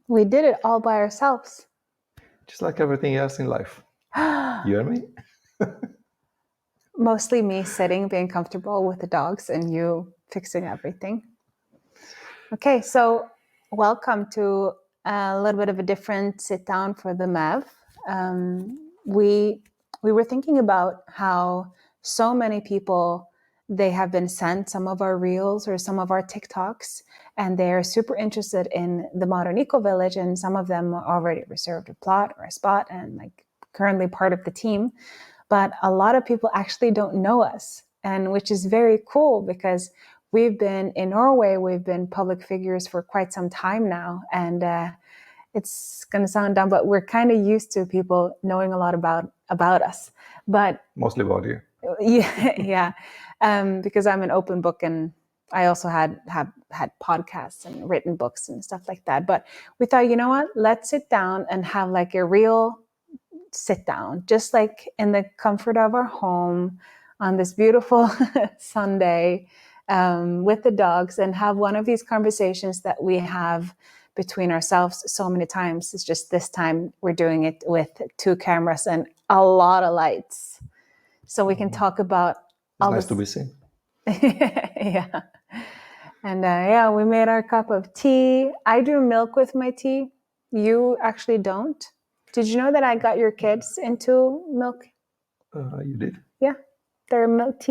We did it all by ourselves. Just like everything else in life. You and me? Mostly me sitting, being comfortable with the dogs, and you fixing everything. Okay, so welcome to a little bit of a different sit down for the MEV. We were thinking about how so many people, they have been sent some of our reels or some of our TikToks, and they're super interested in the modern eco village, and some of them already reserved a plot or a spot and like currently part of the team. But a lot of people actually don't know us, and which is very cool because we've been in Norway, we've been public figures for quite some time now, and it's going to sound dumb, but we're kind of used to people knowing a lot about us. But Mostly about you. yeah, because I'm an open book, and I also have had podcasts and written books and stuff like that. But we thought, you know what? Let's sit down and have like a real sit down, just like in the comfort of our home on this beautiful Sunday with the dogs, and have one of these conversations that we have between ourselves so many times. It's just this time we're doing it with 2 cameras and a lot of lights, so we can talk about all nice to be seen. Yeah. And yeah, we made our cup of tea. I do milk with my tea. You actually don't. Did you know that I got your kids into milk? You did? Yeah. They're milk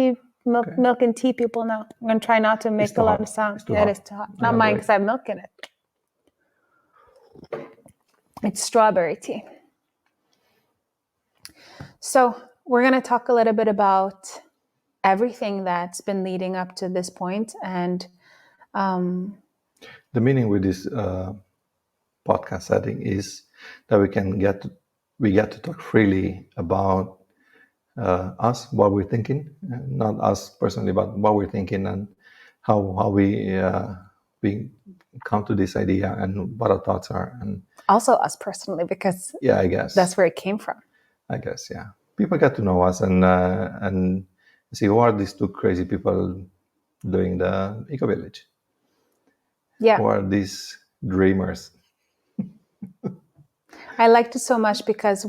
and tea people now. I'm going to try not to make a lot of sound. Yeah, it is too hot. Not mine because I have milk in it. It's strawberry tea. So we're going to talk a little bit about everything that's been leading up to this point. And the meaning with this podcast setting is that we get to talk freely about us, what we're thinking, not us personally, but what we're thinking and how we come to this idea and what our thoughts are, and also us personally, because yeah, I guess that's where it came from. I guess, yeah. People get to know us and see who are these 2 crazy people doing the eco village. Yeah. Who are these dreamers? I liked it so much because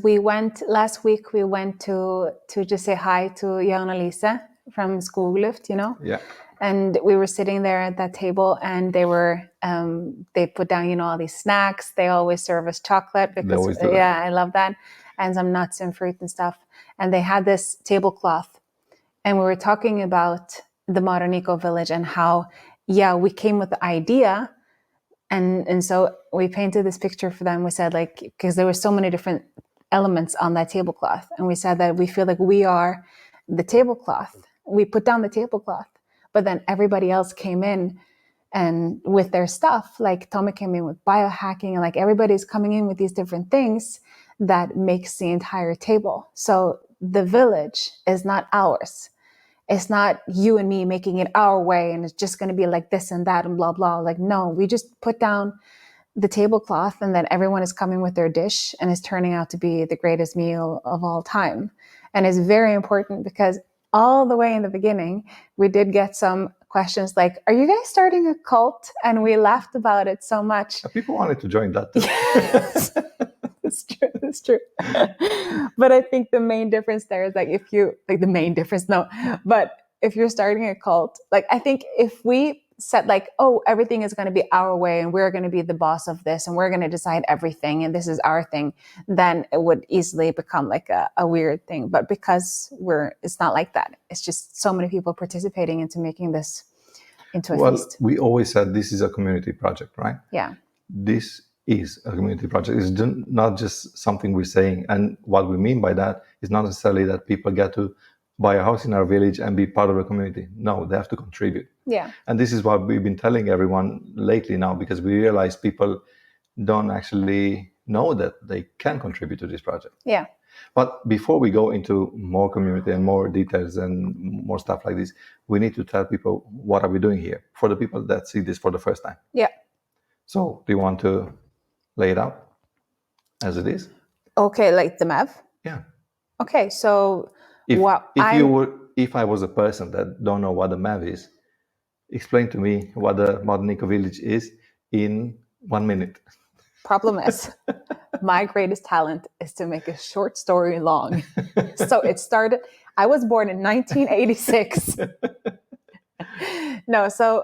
last week we went to just say hi to Jan and Lise from Skogluft, you know? Yeah. And we were sitting there at that table, and they put down, all these snacks. They always serve us chocolate because, yeah, I love that. And some nuts and fruit and stuff. And they had this tablecloth, and we were talking about the modern eco village and how, yeah, we came with the idea. And so we painted this picture for them. We said, like, because there were so many different elements on that tablecloth. And we said that we feel like we are the tablecloth. We put down the tablecloth, but then everybody else came in and with their stuff, like Tommy came in with biohacking, and like everybody's coming in with these different things that makes the entire table. So the village is not ours. It's not you and me making it our way and it's just going to be like this and that and blah, blah. Like, no, we just put down the tablecloth and then everyone is coming with their dish and it's turning out to be the greatest meal of all time. And it's very important because all the way in the beginning, we did get some questions like, are you guys starting a cult? And we laughed about it so much. People wanted to join that too. Yes. It's true. But I think the main difference there is like if you're starting a cult, like I think if we said like, oh, everything is going to be our way and we're going to be the boss of this and we're going to decide everything and this is our thing, then it would easily become like a weird thing. But because it's not like that. It's just so many people participating into making this into a feast. We always said this is a community project, right? Yeah. This is a community project. It's not just something we're saying. And what we mean by that is not necessarily that people get to buy a house in our village and be part of the community. No, they have to contribute. Yeah. And this is what we've been telling everyone lately now, because we realize people don't actually know that they can contribute to this project. Yeah. But before we go into more community and more details and more stuff like this, we need to tell people what are we doing here for the people that see this for the first time. Yeah. So do you want to lay it out as it is? Okay, like the MEV? Yeah. Okay, so if I was a person that don't know what the MEV is, explain to me what the modern eco village is in 1 minute. Problem is, my greatest talent is to make a short story long. So it started, I was born in 1986. No, so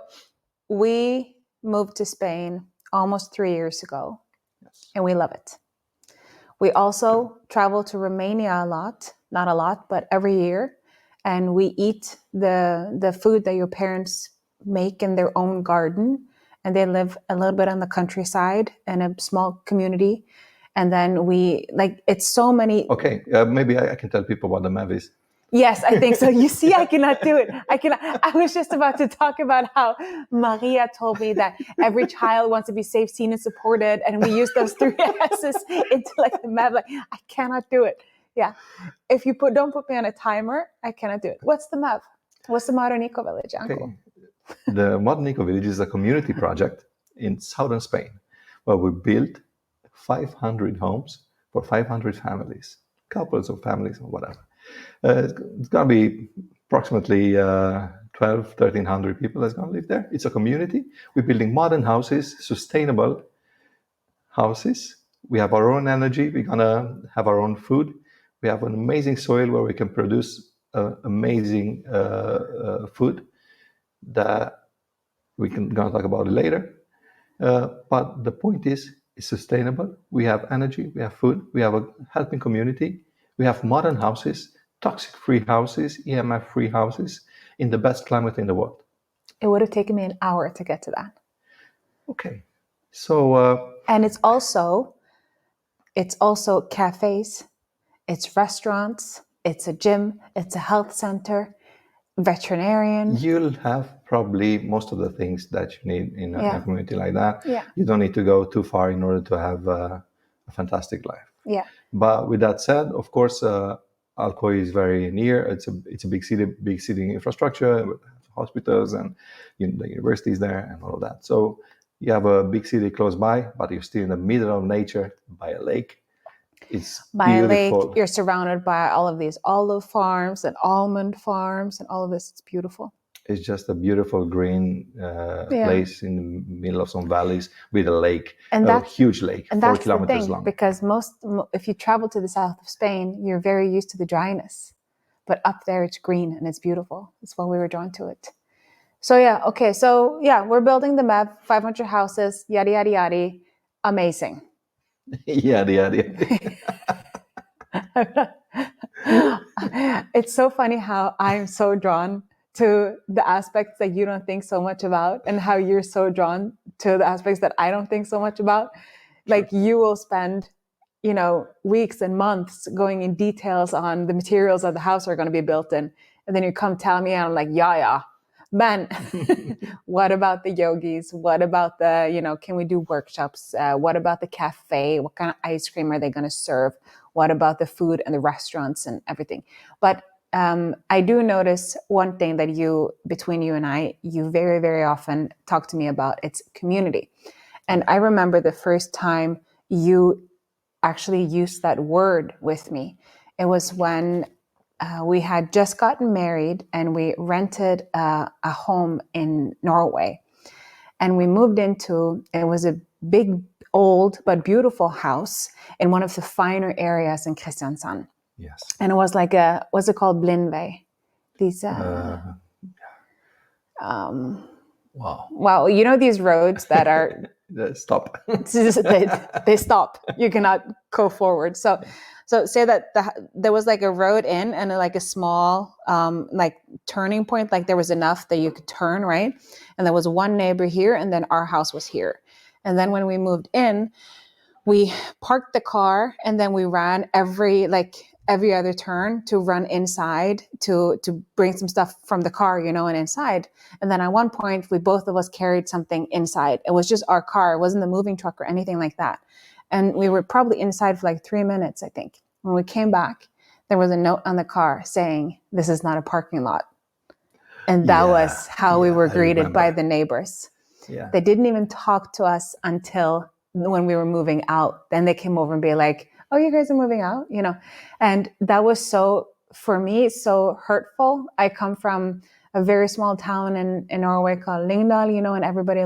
we moved to Spain almost 3 years ago, and we love it. We also travel to Romania a lot, not a lot, but every year. And we eat the food that your parents make in their own garden. And they live a little bit on the countryside in a small community. And then we, like, it's so many. Okay, maybe I can tell people what the MEV is. Yes, I think so. You see, I cannot do it. I was just about to talk about how Maria told me that every child wants to be safe, seen, and supported. And we use those 3 S's into like the map. Like, I cannot do it. Yeah. If you don't put me on a timer, I cannot do it. What's the map? What's the Modern Eco Village, Iancu? Okay. The Modern Eco Village is a community project in southern Spain where we built 500 homes for 500 families, couples of families or whatever. It's going to be approximately 1,300 people that's going to live there. It's a community. We're building modern houses, sustainable houses. We have our own energy. We're going to have our own food. We have an amazing soil where we can produce amazing food that we can going to talk about it later. But the point is, it's sustainable. We have energy. We have food. We have a helping community. We have modern houses, toxic-free houses, EMF-free houses in the best climate in the world. It would have taken me an hour to get to that. Okay. So... and it's also cafes, it's restaurants, it's a gym, it's a health center, veterinarian. You'll have probably most of the things that you need in a community like that. Yeah. You don't need to go too far in order to have a fantastic life. Yeah. But with that said, of course, Alcoy is very near. It's a big city infrastructure with hospitals and the universities there and all of that. So you have a big city close by, but you're still in the middle of nature by a lake. It's by beautiful. a lake. You're surrounded by all of these olive farms and almond farms and all of this. It's beautiful. It's just a beautiful green place in the middle of some valleys with a lake, and a huge lake, and 4 that's kilometers the thing, long. Because if you travel to the south of Spain, you're very used to the dryness. But up there, it's green and it's beautiful. That's why we were drawn to it. So yeah, okay. So yeah, we're building the MEV, 500 houses, yada, yada, yada. Amazing. Yada, yada, yada. It's so funny how I'm so drawn to the aspects that you don't think so much about, and how you're so drawn to the aspects that I don't think so much about. Like, you will spend, weeks and months going in details on the materials that the house are going to be built in. And then you come tell me, and I'm like, yeah. Man, what about the yogis? What about the, can we do workshops? What about the cafe? What kind of ice cream are they going to serve? What about the food and the restaurants and everything? But I do notice one thing that between you and I, you very, very often talk to me about. It's community. And I remember the first time you actually used that word with me. It was when we had just gotten married and we rented a home in Norway. And we moved it was a big, old, but beautiful house in one of the finer areas in Kristiansand. Yes. And it was like what's it called? Blindvei. These, wow. You know these roads that are... stop. they stop. You cannot go forward. So say that there was like a road in and like a small like turning point, like there was enough that you could turn, right? And there was one neighbor here, and then our house was here. And then when we moved in, we parked the car, and then we ran every other turn to run inside to bring some stuff from the car, and inside. And then at one point, we both of us carried something inside. It was just our car. It wasn't the moving truck or anything like that. And we were probably inside for like 3 minutes, I think. When we came back, there was a note on the car saying, "This is not a parking lot." And that was how we were greeted by the neighbors. Yeah. They didn't even talk to us until when we were moving out. Then they came over and be like, "Oh, you guys are moving out?" And that was for me, so hurtful. I come from a very small town in Norway called Lyngdal, and everybody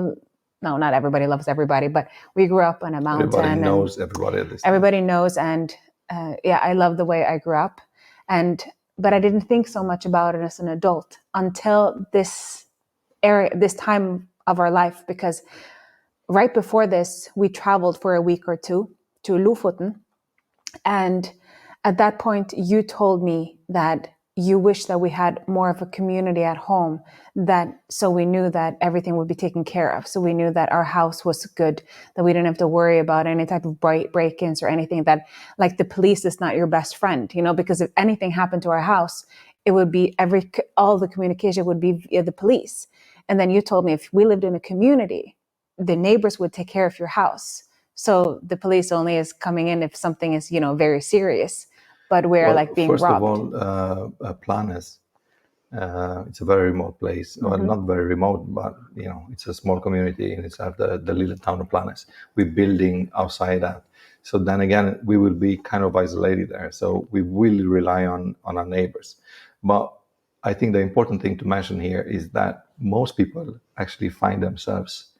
no, not everybody loves everybody, but we grew up on a mountain. Everybody knows everybody at this time. Everybody knows, and I love the way I grew up, but I didn't think so much about it as an adult until this time of our life, because right before this, we traveled for a week or two to Lofoten, and at that point, you told me that you wish that we had more of a community at home, so we knew that everything would be taken care of. So we knew that our house was good, that we didn't have to worry about any type of break-ins or anything, that like the police is not your best friend, because if anything happened to our house, it would be all the communication would be via the police. And then you told me if we lived in a community, the neighbors would take care of your house. So the police only is coming in if something is, very serious. But we're being robbed. First of all, Planes, it's a very remote place. Well, not very remote, but it's a small community, and it's at the little town of Planes. We're building outside that. So then again, we will be kind of isolated there. So we will rely on our neighbors. But I think the important thing to mention here is that most people actually find themselves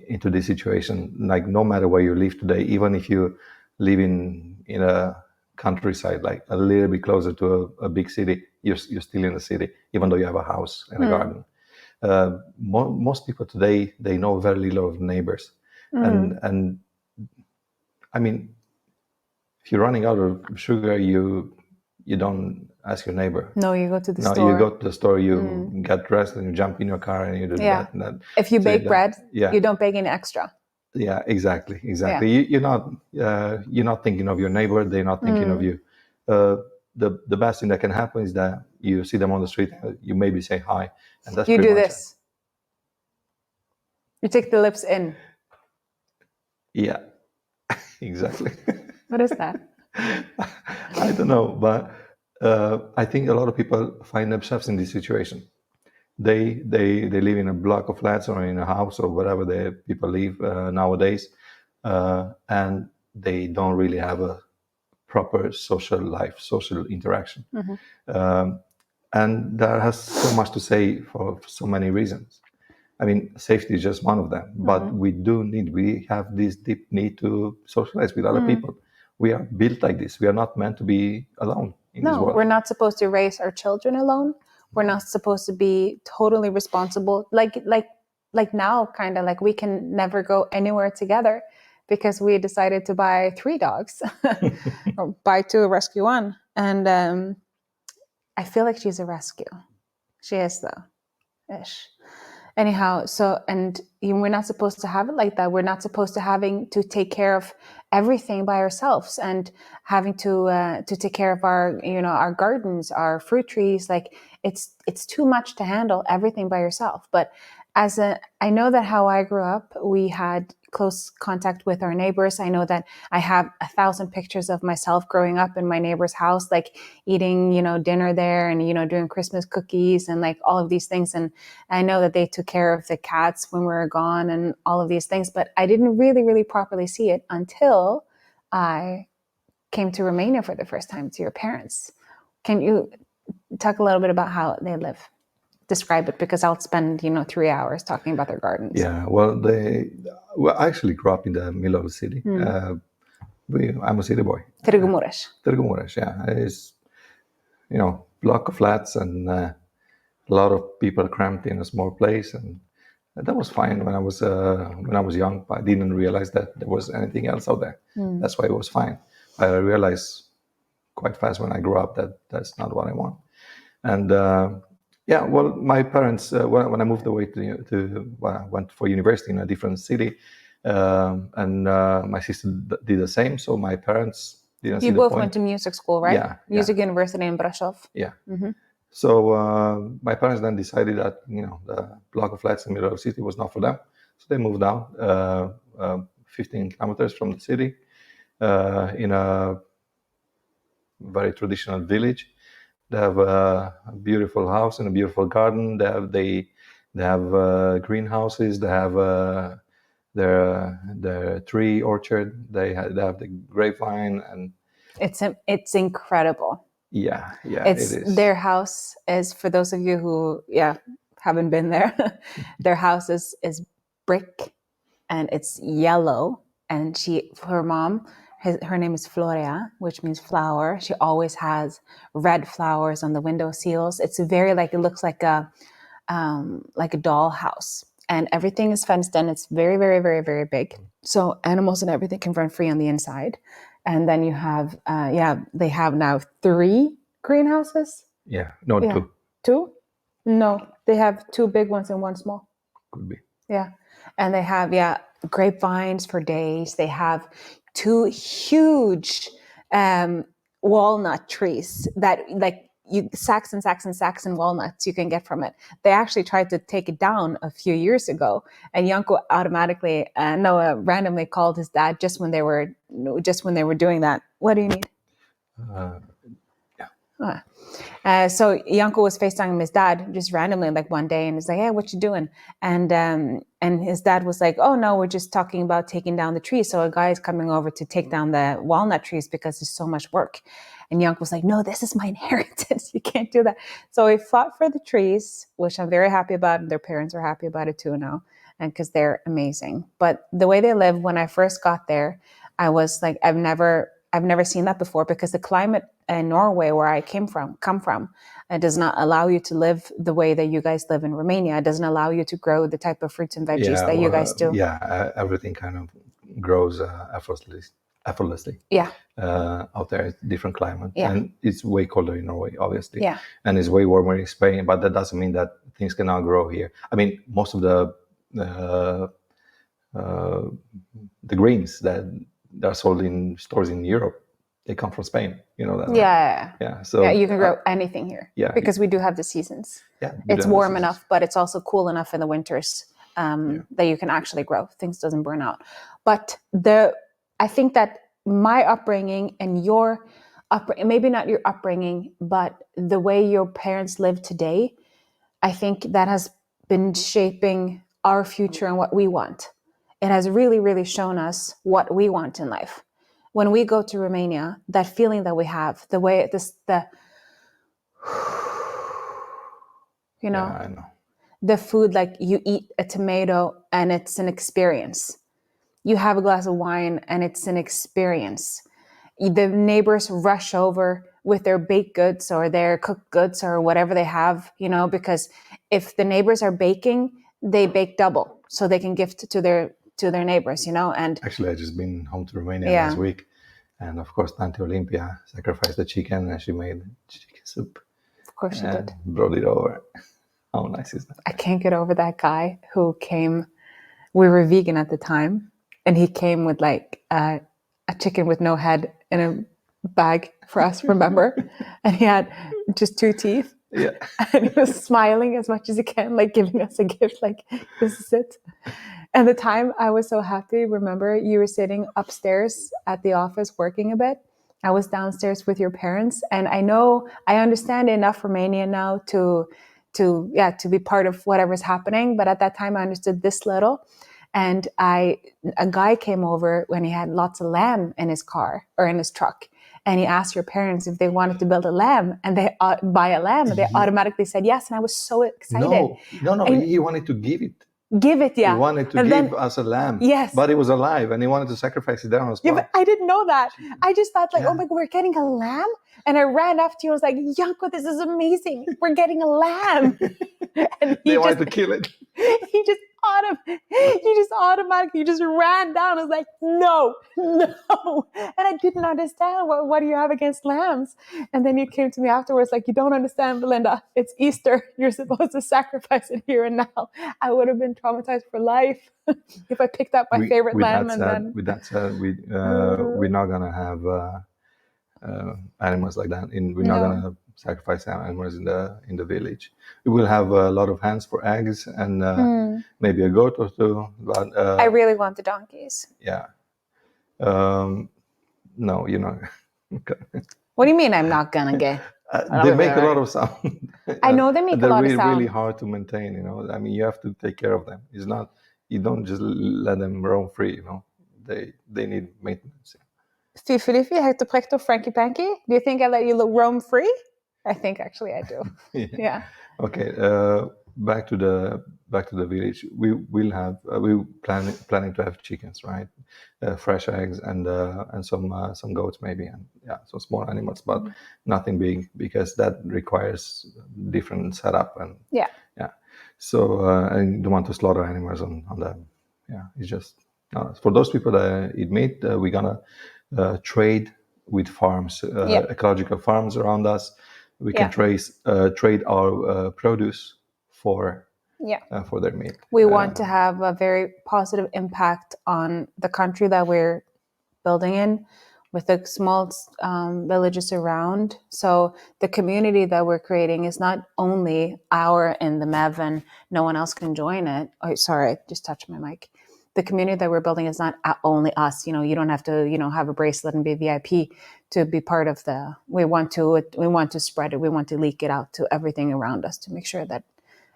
into this situation. Like no matter where you live today, even if you live in a countryside, like a little bit closer to a big city, you're still in the city, even though you have a house and a garden. Most people today, they know very little of neighbors. And I mean, if you're running out of sugar, you don't ask your neighbor. No, you go to the store. No, you go to the store, you get dressed and you jump in your car and you do that and that. If you bake bread, you don't bake any extra. Yeah, exactly. Yeah. You're not thinking of your neighbor. They're not thinking of you. The best thing that can happen is that you see them on the street. You maybe say hi, and that's you do this. You take the lips in. Yeah, exactly. What is that? I don't know, but I think a lot of people find themselves in this situation. They live in a block of flats or in a house or whatever people live nowadays, and they don't really have a proper social life, social interaction. And that has so much to say for so many reasons. I mean, safety is just one of them, but we have this deep need to socialize with other people. We are built like this. We are not meant to be alone in this world. No, we're not supposed to raise our children alone. We're not supposed to be totally responsible. Like now, kind of like we can never go anywhere together because we decided to buy 3 dogs or buy 2, rescue 1. And I feel like she's a rescue. She is though, ish. Anyhow, and we're not supposed to have it like that. We're not supposed to having to take care of everything by ourselves and having to take care of our, our gardens, our fruit trees. Like it's too much to handle everything by yourself. But I know that how I grew up, we had close contact with our neighbors. I know that I have 1,000 pictures of myself growing up in my neighbor's house, like eating, dinner there and, doing Christmas cookies and like all of these things. And I know that they took care of the cats when we were gone and all of these things, but I didn't really, really properly see it until I came to Romania for the first time to your parents. Can you talk a little bit about how they live? Describe it, because I'll spend 3 hours talking about their gardens. Yeah, well, I actually grew up in the middle of the city. I'm a city boy. Târgu Mureș, yeah. It's block of flats and a lot of people cramped in a small place, and that was fine when I was young. But I didn't realize that there was anything else out there. That's why it was fine. I realized quite fast when I grew up that that's not what I want. And my parents, when I moved away I went for university in a different city, and my sister did the same. So my parents didn't see the point. You both went to music school, right? Yeah. Music University in Brasov. Yeah. So my parents then decided that, the block of flats in the middle of the city was not for them. So they moved out 15 kilometers from the city in a very traditional village. They have a beautiful house and a beautiful garden. They have greenhouses. They have their tree orchard. They have the grapevine, and it's incredible. Yeah, it is. Their house is, for those of you who haven't been there, their house is brick. and it's yellow. And her mom, her name is Floria, which means flower. She always has red flowers on the window seals. It's very like, it looks like a doll house, and everything is fenced in. It's very, very, very, very big. So animals and everything can run free on the inside. And then you have, they have now 3 greenhouses. Yeah, no, Yeah. 2. 2? No, they have 2 big ones and 1 small. Could be. Yeah. And they have, grapevines for days. They have 2 huge walnut trees that sacks and sacks and sacks and walnuts you can get from it. They actually tried to take it down a few years ago, and Iancu automatically, randomly called his dad just when they were doing that. What do you need? So Iancu was FaceTiming his dad just randomly, like one day, and he's like, "Hey, what you doing?" And his dad was like, "Oh no, we're just talking about taking down the trees. So a guy is coming over to take down the walnut trees because there's so much work." And Iancu was like, "No, this is my inheritance. You can't do that." So he fought for the trees, which I'm very happy about, and their parents are happy about it too now, and because they're amazing. But the way they live, when I first got there, I was like, I've never seen that before, because the climate in Norway, where I come from, it does not allow you to live the way that you guys live in Romania. It doesn't allow you to grow the type of fruits and veggies that you guys do. Everything kind of grows effortlessly. Yeah. Out there, it's different climate, Yeah. and it's way colder in Norway, obviously. Yeah. And it's way warmer in Spain, but that doesn't mean that things cannot grow here. I mean, most of the greens that are sold in stores in Europe, they come from Spain. You know that, right? Yeah. So you can grow anything here. Yeah. Because we do have the seasons. Yeah. It's warm enough, but it's also cool enough in the winters that you can actually grow. Things doesn't burn out. But I think that my upbringing and your maybe not your upbringing, but the way your parents live today, I think that has been shaping our future and what we want. It has really, really shown us what we want in life. When we go to Romania, that feeling that we have, the way I know. The food, like you eat a tomato and it's an experience. You have a glass of wine and it's an experience. The neighbors rush over with their baked goods or their cooked goods or whatever they have, because if the neighbors are baking, they bake double so they can gift to their neighbors, and actually I just been home to Romania last week, and of course Tante Olympia sacrificed the chicken and she made chicken soup. Of course she did. Brought it over. How nice is that? I can't get over that guy who came. We were vegan at the time, and he came with like a chicken with no head in a bag for us, remember? And he had just 2 teeth. Yeah. And he was smiling as much as he can, like giving us a gift, like, this is it. And the time I was so happy, remember, you were sitting upstairs at the office working a bit. I was downstairs with your parents, and I understand enough Romanian now to be part of whatever's happening. But at that time I understood this little. And a guy came over when he had lots of lamb in his car or in his truck. And he asked your parents if they wanted to build a lamb and they buy a lamb, and they automatically said yes. And I was so excited. No, and he wanted to give it. Give it, yeah. He wanted to give us a lamb. Yes. But it was alive, and he wanted to sacrifice it there on the spot. Yeah, but I didn't know that. I just thought oh my God, we're getting a lamb? And I ran up to you and was like, Iancu, this is amazing. We're getting a lamb. And they wanted to kill it. He just automatically ran down. I was like, no. And I didn't understand, what do you have against lambs? And then you came to me afterwards like, you don't understand, Belinda. It's Easter. You're supposed to sacrifice it here and now. I would have been traumatized for life if I picked up my favorite lamb. With that said, we're not going to have animals like that. We're not going to sacrifice animals in the village. We will have a lot of hens for eggs and maybe a goat or 2. But I really want the donkeys. Yeah. No, you're not. What do you mean I'm not gonna get? They make a lot of sound. I know they make a lot of sound. They're really hard to maintain. I mean, you have to take care of them. It's not. You don't just let them roam free. They need maintenance. Fifi, Hector Prector, Frankie Panky. Do you think I let you roam free? I think actually I do. Yeah. Okay. Back to the back to the village, we will have planning to have chickens, right? Fresh eggs and some goats maybe, and some small animals, but nothing big because that requires different setup and yeah. So I don't want to slaughter animals on that. It's just for those people that it made. We're gonna trade with farms, ecological farms around us. We can trade our produce for their meat. We want to have a very positive impact on the country that we're building in, with the small villages around. So the community that we're creating is not only our in the MEV and no one else can join it. Oh, sorry, I just touched my mic. The community that we're building is not only us. You don't have to, have a bracelet and be VIP to be part of we want to spread it. We want to leak it out to everything around us to make sure that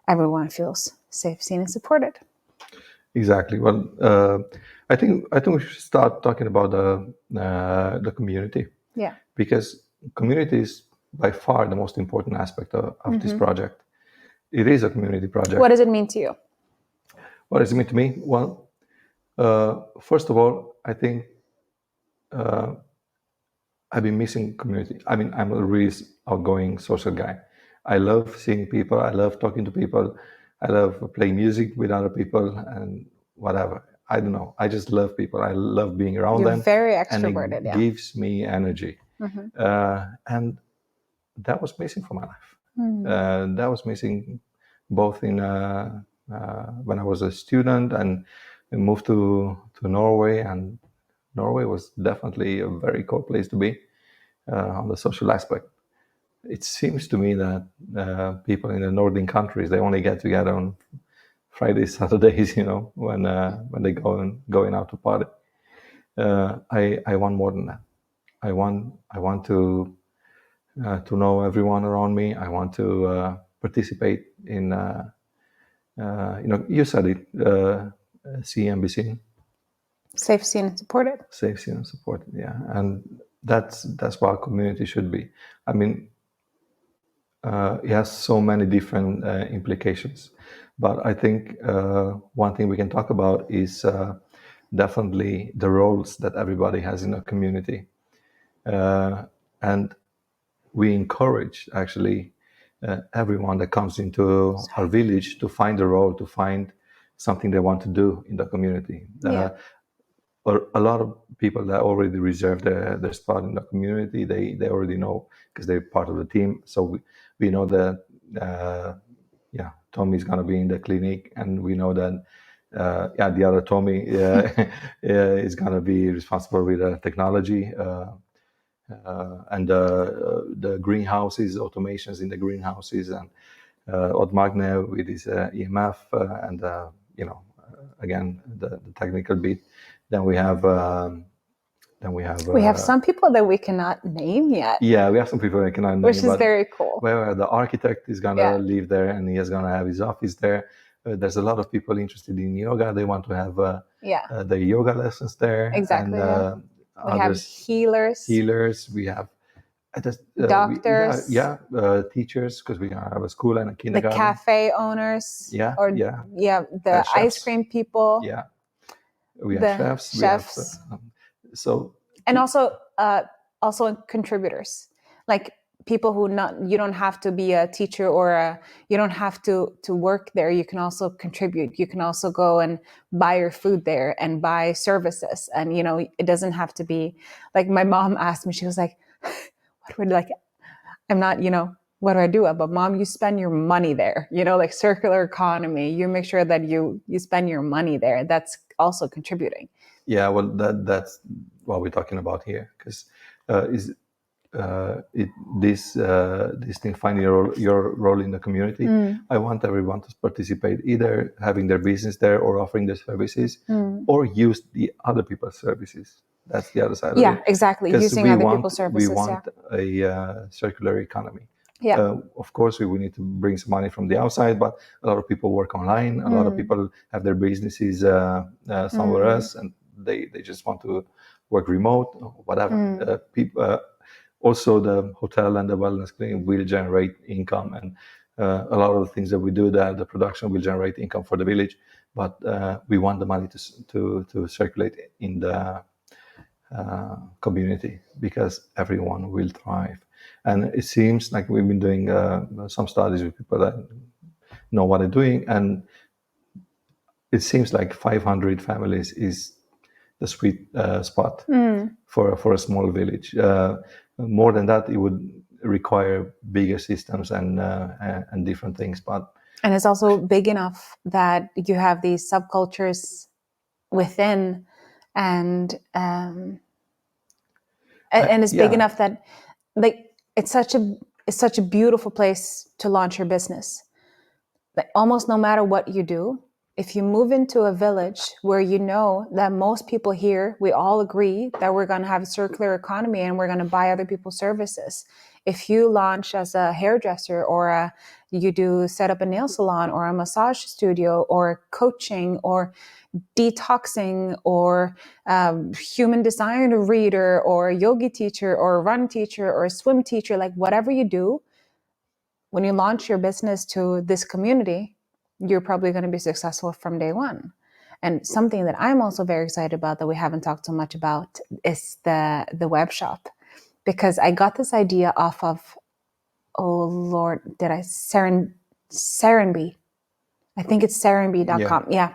everyone feels safe, seen, and supported. Exactly. Well, I think we should start talking about the community. Yeah. Because community is by far the most important aspect of this project. It is a community project. What does it mean to you? What does it mean to me? Well, first of all, I think I've been missing community. I mean, I'm a really outgoing social guy. I love seeing people. I love talking to people. I love playing music with other people and whatever. I don't know. I just love people. I love being around them. You're very extroverted. And it gives me energy. And that was missing from my life. That was missing both in when I was a student and moved to Norway. And Norway was definitely a very cool place to be on the social aspect. It seems to me that people in the northern countries, they only get together on Fridays, Saturdays, when they going out to party. I want more than that. I want to know everyone around me. I want to participate in. You said it. See and be seen. Safe, seen, and supported. Safe, seen, and supported. Yeah, and that's what a community should be. I mean, it has so many different implications, but I think one thing we can talk about is definitely the roles that everybody has in a community, and we encourage actually everyone that comes into our village to find a role, to find something they want to do in the community. Or a lot of people that already reserved their spot in the community, they already know because they're part of the team. So we know that Tommy's gonna be in the clinic, and we know that the other Tommy is gonna be responsible with technology and the greenhouses, automations in the greenhouses, and Odd Magne with his EMF and again the technical bit. Then we have some people that we cannot name yet. Yeah, we have some people that cannot name, which is very cool. Where the architect is gonna live there, and he is gonna have his office there. There's a lot of people interested in yoga. They want to have the yoga lessons there. Exactly. And, we have healers. We have doctors. Teachers, because we have a school and a kindergarten. The cafe owners. The ice cream people. Yeah. We have chefs. And also contributors, like people who you don't have to be a teacher or you don't have to work there. You can also contribute. You can also go and buy your food there and buy services. And it doesn't have to be like my mom asked me. She was like, "What would I'm not what do I do?" But Mom, you spend your money there. Like circular economy. You make sure that you spend your money there. That's also contributing. Yeah, well, that's what we're talking about here, because this thing, finding your role in the community. I want everyone to participate, either having their business there or offering their services, or use the other people's services. That's the other side of it. Yeah, exactly. Using other people's services. We want a circular economy. Yeah. Of course, we will need to bring some money from the outside, but a lot of people work online. A lot of people have their businesses somewhere else, and they just want to work remote or whatever. Also, the hotel and the wellness clinic will generate income, and a lot of the things that we do, that the production will generate income for the village, but we want the money to circulate in the community, because everyone will thrive. And it seems like we've been doing some studies with people that know what they're doing, and it seems like 500 families is the sweet spot for a small village. More than that, it would require bigger systems and different things. And it's also big enough that you have these subcultures within, and it's big enough that, like, it's such a beautiful place to launch your business. Like, almost no matter what you do, if you move into a village where you know that most people here, we all agree that we're going to have a circular economy and we're going to buy other people's services. If you launch as a hairdresser, or you do set up a nail salon or a massage studio or coaching or detoxing or human design reader or yogi teacher or run teacher or swim teacher, like whatever you do, when you launch your business to this community, you're probably going to be successful from day one. And something that I'm also very excited about that we haven't talked so much about is the web shop, because I got this idea off of, oh Lord, did I Serenbe? I think it's serenbe.com. Yeah.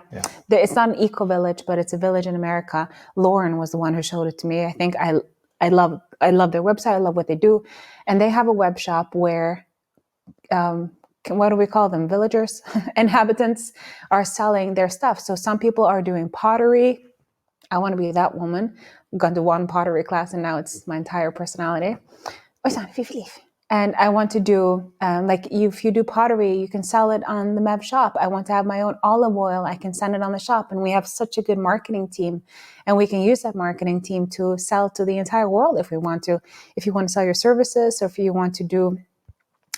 It's not an eco village, but it's a village in America. Lauren was the one who showed it to me. I think I love their website. I love what they do. And they have a web shop where, what do we call them? Villagers, inhabitants are selling their stuff. So some people are doing pottery. I want to be that woman. I've gone to one pottery class and now it's my entire personality. And I want to do, like, if you do pottery, you can sell it on the Mev shop. I want to have my own olive oil. I can send it on the shop. And we have such a good marketing team. And we can use that marketing team to sell to the entire world if we want to. If you want to sell your services, or if you want to do,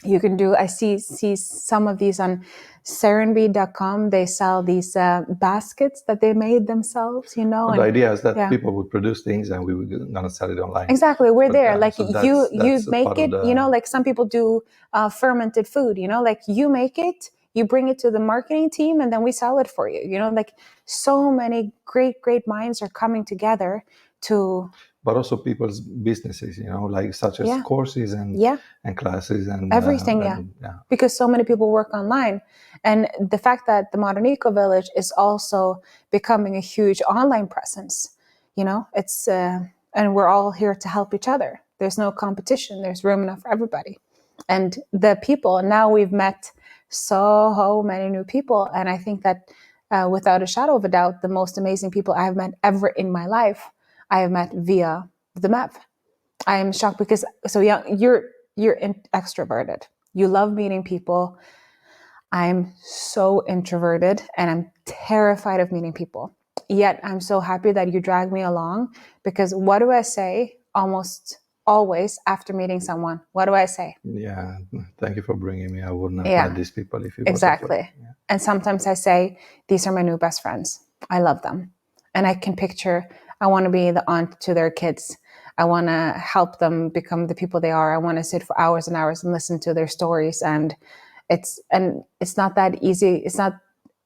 you can do, I see some of these on serenbe.com. They sell these baskets that they made themselves, you know. The idea is that people would produce things and we were going to sell it online. Exactly. We're there. Like, so you make it, you know, like some people do fermented food, you know, like you make it, you bring it to the marketing team, and then we sell it for you. You know, like so many great minds are coming together to... But also people's businesses, you know, like such as courses and classes and everything. Because so many people work online. And the fact that the Modern Eco Village is also becoming a huge online presence, you know, it's, and we're all here to help each other. There's no competition. There's room enough for everybody. And the people, now we've met so many new people. And I think that without a shadow of a doubt, the most amazing people I've met ever in my life, I have met via the MEV. I am shocked because, so yeah, you're extroverted. You love meeting people. I'm so introverted and I'm terrified of meeting people. Yet I'm so happy that you drag me along, because what do I say almost always after meeting someone? What do I say? Yeah, thank you for bringing me. I wouldn't have met these people if you exactly. And sometimes I say, these are my new best friends. I love them. And I can picture, I want to be the aunt to their kids. I want to help them become the people they are. I want to sit for hours and hours and listen to their stories. And it's not that easy. It's not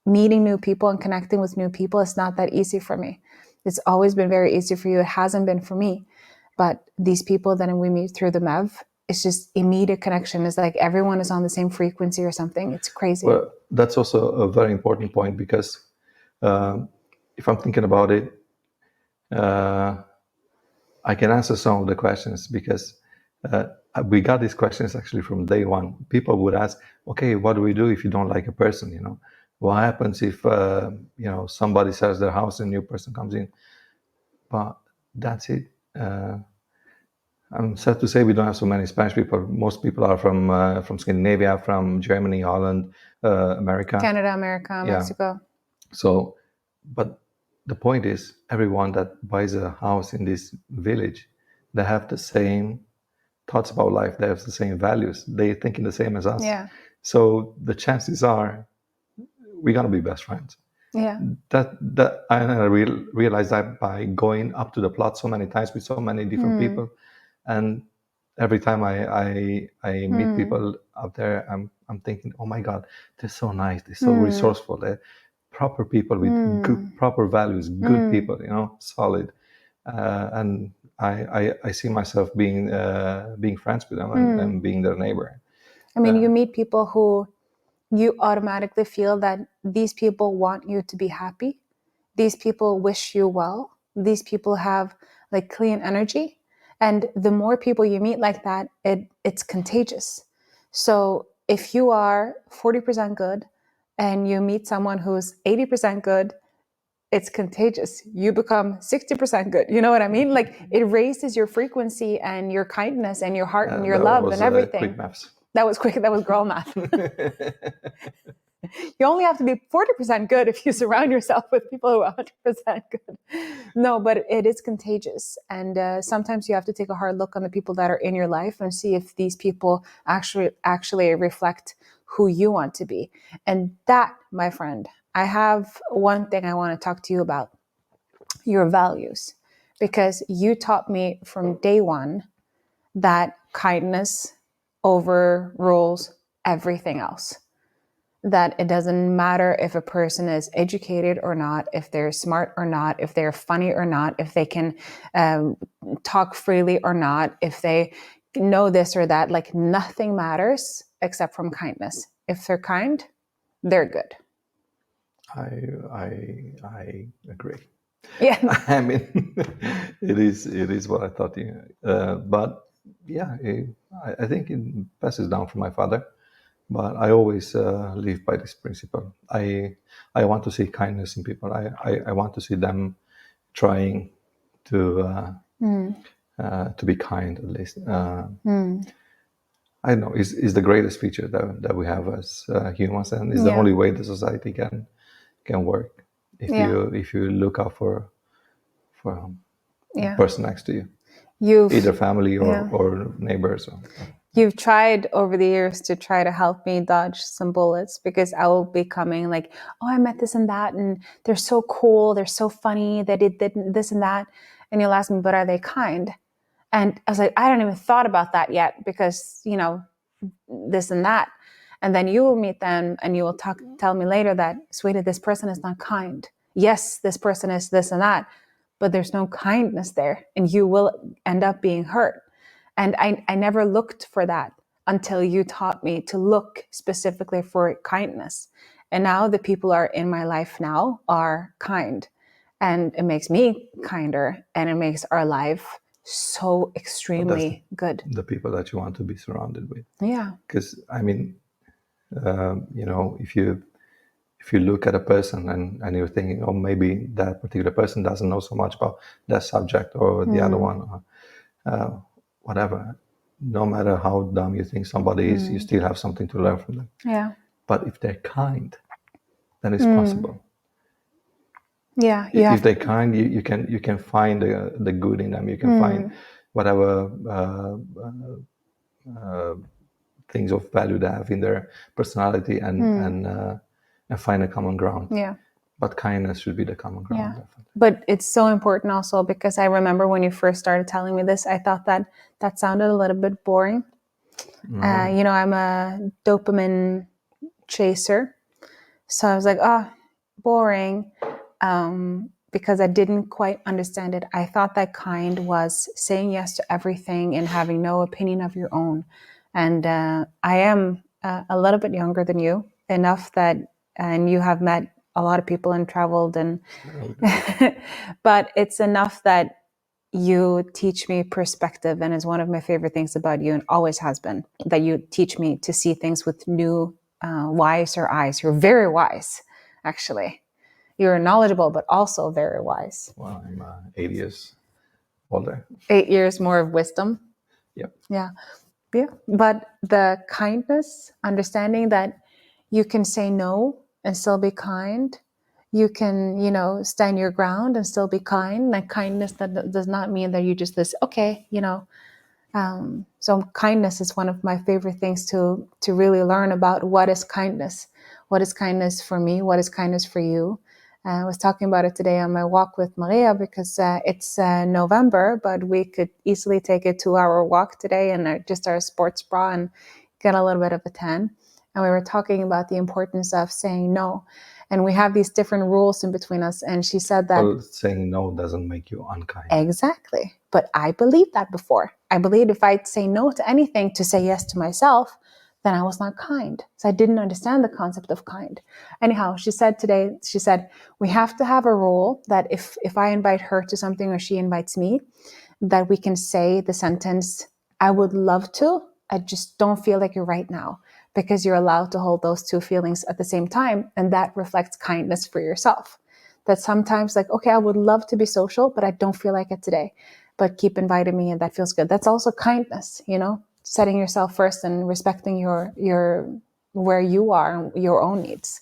meeting new people and connecting with new people. It's not that easy for me. It's always been very easy for you. It hasn't been for me. But these people that we meet through the MEV, it's just immediate connection. It's like everyone is on the same frequency or something. It's crazy. Well, that's also a very important point, because if I'm thinking about it, I can answer some of the questions, because we got these questions actually from day one. People would ask, okay, what do we do if you don't like a person? You know, what happens if you know, somebody sells their house and a new person comes in? But that's it. I'm sad to say we don't have so many Spanish people. Most people are from Scandinavia, from Germany, Holland, America, Canada, America, Mexico. So, but the point is, everyone that buys a house in this village, they have the same thoughts about life. They have the same values. They're thinking the same as us. Yeah. So the chances are we're gonna be best friends. Yeah. That I realized that by going up to the plot so many times with so many different people, and every time I meet people out there, I'm I'm thinking, oh my God, they're so nice, they're so resourceful, they're proper people with good, proper values, good people, solid. And I see myself being friends with them and being their neighbor. I mean, you meet people who you automatically feel that these people want you to be happy. These people wish you well. These people have like clean energy. And the more people you meet like that, it's contagious. So if you are 40% good and you meet someone who's 80% good, it's contagious. You become 60% good. You know what I mean? Like it raises your frequency and your kindness and your heart and your love and everything. Quick maths. That was quick. That was girl math. You only have to be 40% good if you surround yourself with people who are 100% good. No, but it is contagious. And sometimes you have to take a hard look on the people that are in your life and see if these people actually reflect who you want to be. And that, my friend, I have one thing I want to talk to you about, your values, because you taught me from day one that kindness overrules everything else. That it doesn't matter if a person is educated or not, if they're smart or not, if they're funny or not, if they can talk freely or not, if they know this or that, like nothing matters except from kindness. If they're kind, they're good. I agree. Yeah. I mean, it is what I thought. But yeah, I think it passes down from my father. But I always live by this principle. I want to see kindness in people. I want to see them trying to be kind, at least. I know is the greatest feature that we have as humans, and is the only way the society can work. If you look out for the person next to you, either family or neighbors. You've tried over the years to try to help me dodge some bullets, because I will be coming like, oh, I met this and that, and they're so cool, they're so funny, they did this and that. And you'll ask me, but are they kind? And I was like, I don't even thought about that yet, because, this and that. And then you will meet them and you will tell me later that, sweetie, this person is not kind. Yes, this person is this and that, but there's no kindness there, and you will end up being hurt. And I never looked for that until you taught me to look specifically for kindness. And now the people are in my life now are kind, and it makes me kinder, and it makes our life so extremely good. The people that you want to be surrounded with. Yeah. Because I mean, if you look at a person and you're thinking, oh, maybe that particular person doesn't know so much about that subject or the other one, or whatever. No matter how dumb you think somebody is, you still have something to learn from them. Yeah. But if they're kind, then it's possible. Yeah. If they're kind, you can find the good in them. You can find whatever things of value they have in their personality and find a common ground. Yeah. But kindness should be the common ground. Yeah. Definitely. But it's so important also, because I remember when you first started telling me this, I thought that sounded a little bit boring. I'm a dopamine chaser. So I was like, boring. Because I didn't quite understand it. I thought that kind was saying yes to everything and having no opinion of your own. And I am a little bit younger than you, enough that, and you have met a lot of people and traveled, and but it's enough that you teach me perspective, and is one of my favorite things about you, and always has been, that you teach me to see things with new, wiser eyes. You're very wise, actually. You're knowledgeable, but also very wise. Well, I'm 8 years older. 8 years more of wisdom. Yep. Yeah. Yeah. But the kindness, understanding that you can say no and still be kind. You can, stand your ground and still be kind. Like kindness, that does not mean that you just this, okay, So kindness is one of my favorite things to really learn about. What is kindness? What is kindness for me? What is kindness for you? I was talking about it today on my walk with Maria, because it's November, but we could easily take a 2-hour walk today in just our sports bra and get a little bit of a tan. and we were talking about the importance of saying no. And we have these different rules in between us. And she said that... Well, saying no doesn't make you unkind. Exactly. But I believed that before. I believed if I'd say no to anything to say yes to myself, then I was not kind. So I didn't understand the concept of kind. Anyhow, she said, we have to have a rule that if I invite her to something or she invites me, that we can say the sentence, I would love to, I just don't feel like you're right now, because you're allowed to hold those two feelings at the same time. And that reflects kindness for yourself. That sometimes like, okay, I would love to be social, but I don't feel like it today, but keep inviting me and that feels good. That's also kindness, setting yourself first and respecting your where you are, your own needs.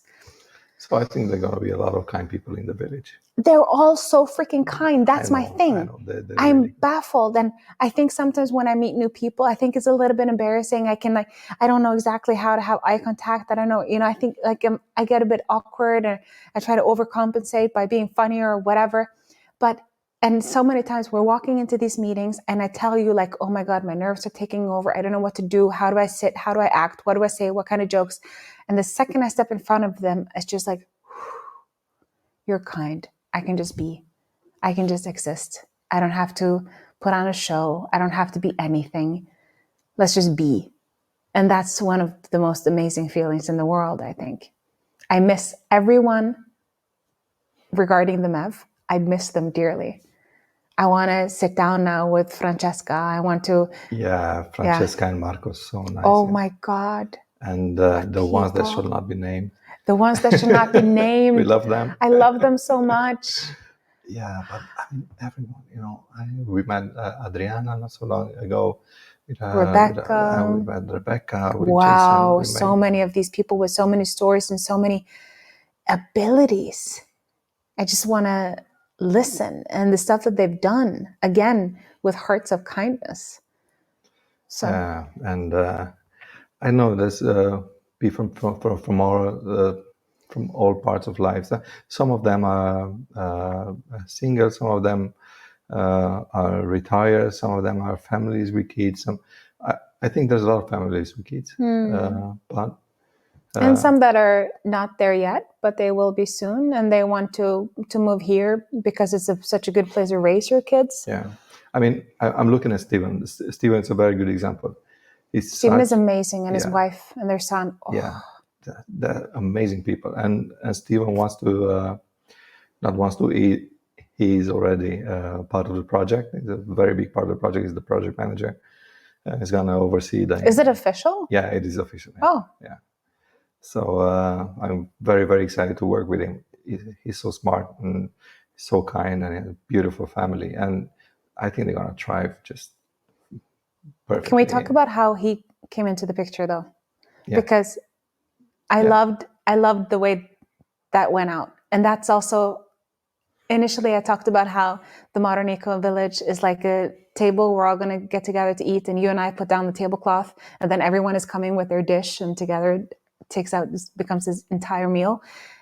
So I think there are going to be a lot of kind people in the village. They're all so freaking kind. That's my thing. I'm really baffled. And I think sometimes when I meet new people, I think it's a little bit embarrassing. I don't know exactly how to have eye contact. I don't know. I think I get a bit awkward and I try to overcompensate by being funny or whatever. And so many times we're walking into these meetings and I tell you like, oh my God, my nerves are taking over. I don't know what to do. How do I sit? How do I act? What do I say? What kind of jokes? And the second I step in front of them, it's just like, you're kind. I can just be. I can just exist. I don't have to put on a show. I don't have to be anything. Let's just be. And that's one of the most amazing feelings in the world, I think. I miss everyone regarding the MEV. I miss them dearly. I want to sit down now with Francesca. I want to... Yeah, Francesca and Marcos, so nice. Oh my God. And the ones that should not be named. The ones that should not be named. We love them. I love them so much. Yeah, but I mean, everyone, we met Adriana not so long ago. Rebecca. We met Rebecca. Wow, so many of these people with so many stories and so many abilities. I just want to listen. And the stuff that they've done, again, with hearts of kindness. So. Yeah, and I know there's people from all parts of life. Some of them are single, some of them are retired, some of them are families with kids. I think there's a lot of families with kids, but and some that are not there yet, but they will be soon, and they want to move here because it's such a good place to raise your kids. Yeah, I mean, I'm looking at Steven. Steven's a very good example. Steven is amazing, and his wife and their son. Oh. Yeah, they're amazing people. And Steven he's already part of the project. He's a very big part of the project. He's the project manager. He's going to oversee that. Is it official? Yeah, it is official. Yeah. Oh. Yeah. So I'm very, very excited to work with him. He's so smart and so kind and a beautiful family. And I think they're going to thrive just perfectly. Can we talk about how he came into the picture, though? Yeah. Because I loved the way that went out. And that's also, initially I talked about how the modern eco village is like a table we're all going to get together to eat, and you and I put down the tablecloth, and then everyone is coming with their dish, and together becomes this entire meal.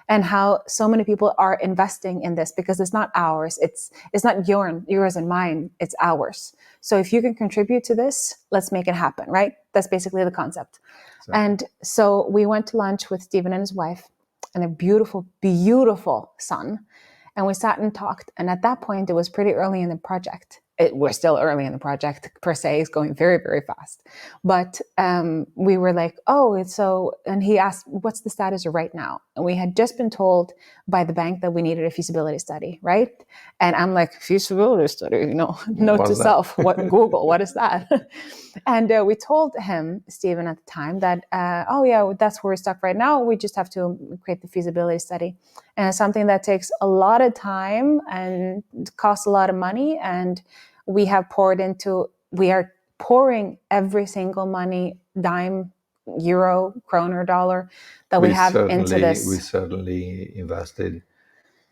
And how so many people are investing in this because it's not ours. It's not yours and mine. It's ours. So if you can contribute to this, let's make it happen, right? That's basically the concept. Exactly. And so we went to lunch with Steven and his wife and their beautiful, beautiful son. And we sat and talked. And at that point, it was pretty early in the project. We're still early in the project, per se. It's going very, very fast. But we were like, and he asked, what's the status right now? And we had just been told by the bank that we needed a feasibility study, right? And I'm like, feasibility study, note to self, Google, what is that? And we told him, Steven, at the time that, that's where we're stuck right now. We just have to create the feasibility study. And it's something that takes a lot of time and costs a lot of money. And we are pouring every single money, dime, euro, kroner, dollar that we have into this. We certainly invested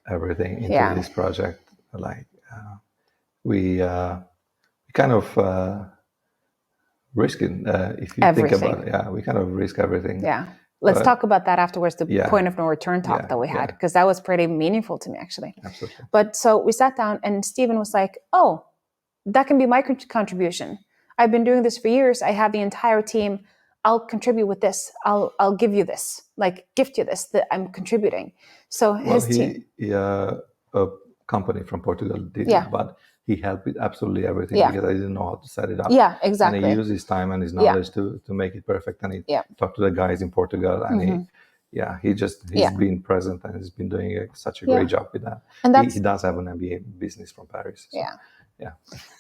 everything into this project. Like we kind of risk it. If you everything. Think about it, we kind of risk everything. Yeah. Let's talk about that afterwards, the point of no return talk that we had, because that was pretty meaningful to me, actually. Absolutely. But so we sat down and Steven was like, that can be my contribution. I've been doing this for years. I have the entire team. I'll contribute with this. I'll give you this, like gift you this, that I'm contributing. So his team. A company from Portugal did Yeah. it, but he helped with absolutely everything Yeah. because I didn't know how to set it up. Yeah, exactly. And he used his time and his knowledge to make it perfect. And he talked to the guys in Portugal, and he's been present and he's been doing such a great job with that. And he does have an MBA business from Paris. So, yeah.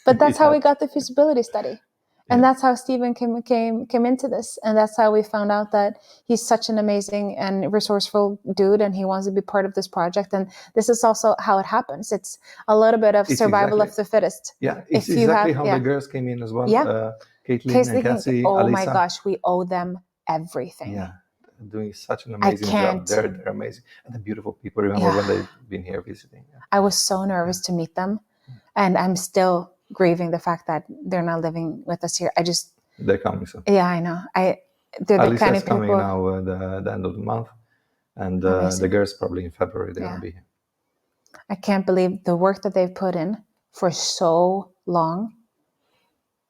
But that's how we got the feasibility study. And that's how Stephen came into this. And that's how we found out that he's such an amazing and resourceful dude, and he wants to be part of this project. And this is also how it happens. It's a little bit of survival of the fittest. Yeah, it's exactly how the girls came in as well. Yeah. Caitlin and Cassie, oh Alisa. My gosh, we owe them everything. Yeah, doing such an amazing job. They're amazing. And the beautiful people. Remember when they've been here visiting? Yeah. I was so nervous to meet them. And I'm still grieving the fact that they're not living with us here. They're coming soon. Yeah, I know. They're the kind of people. Coming now the end of the month, and the girls probably in February they're gonna be here. I can't believe the work that they've put in for so long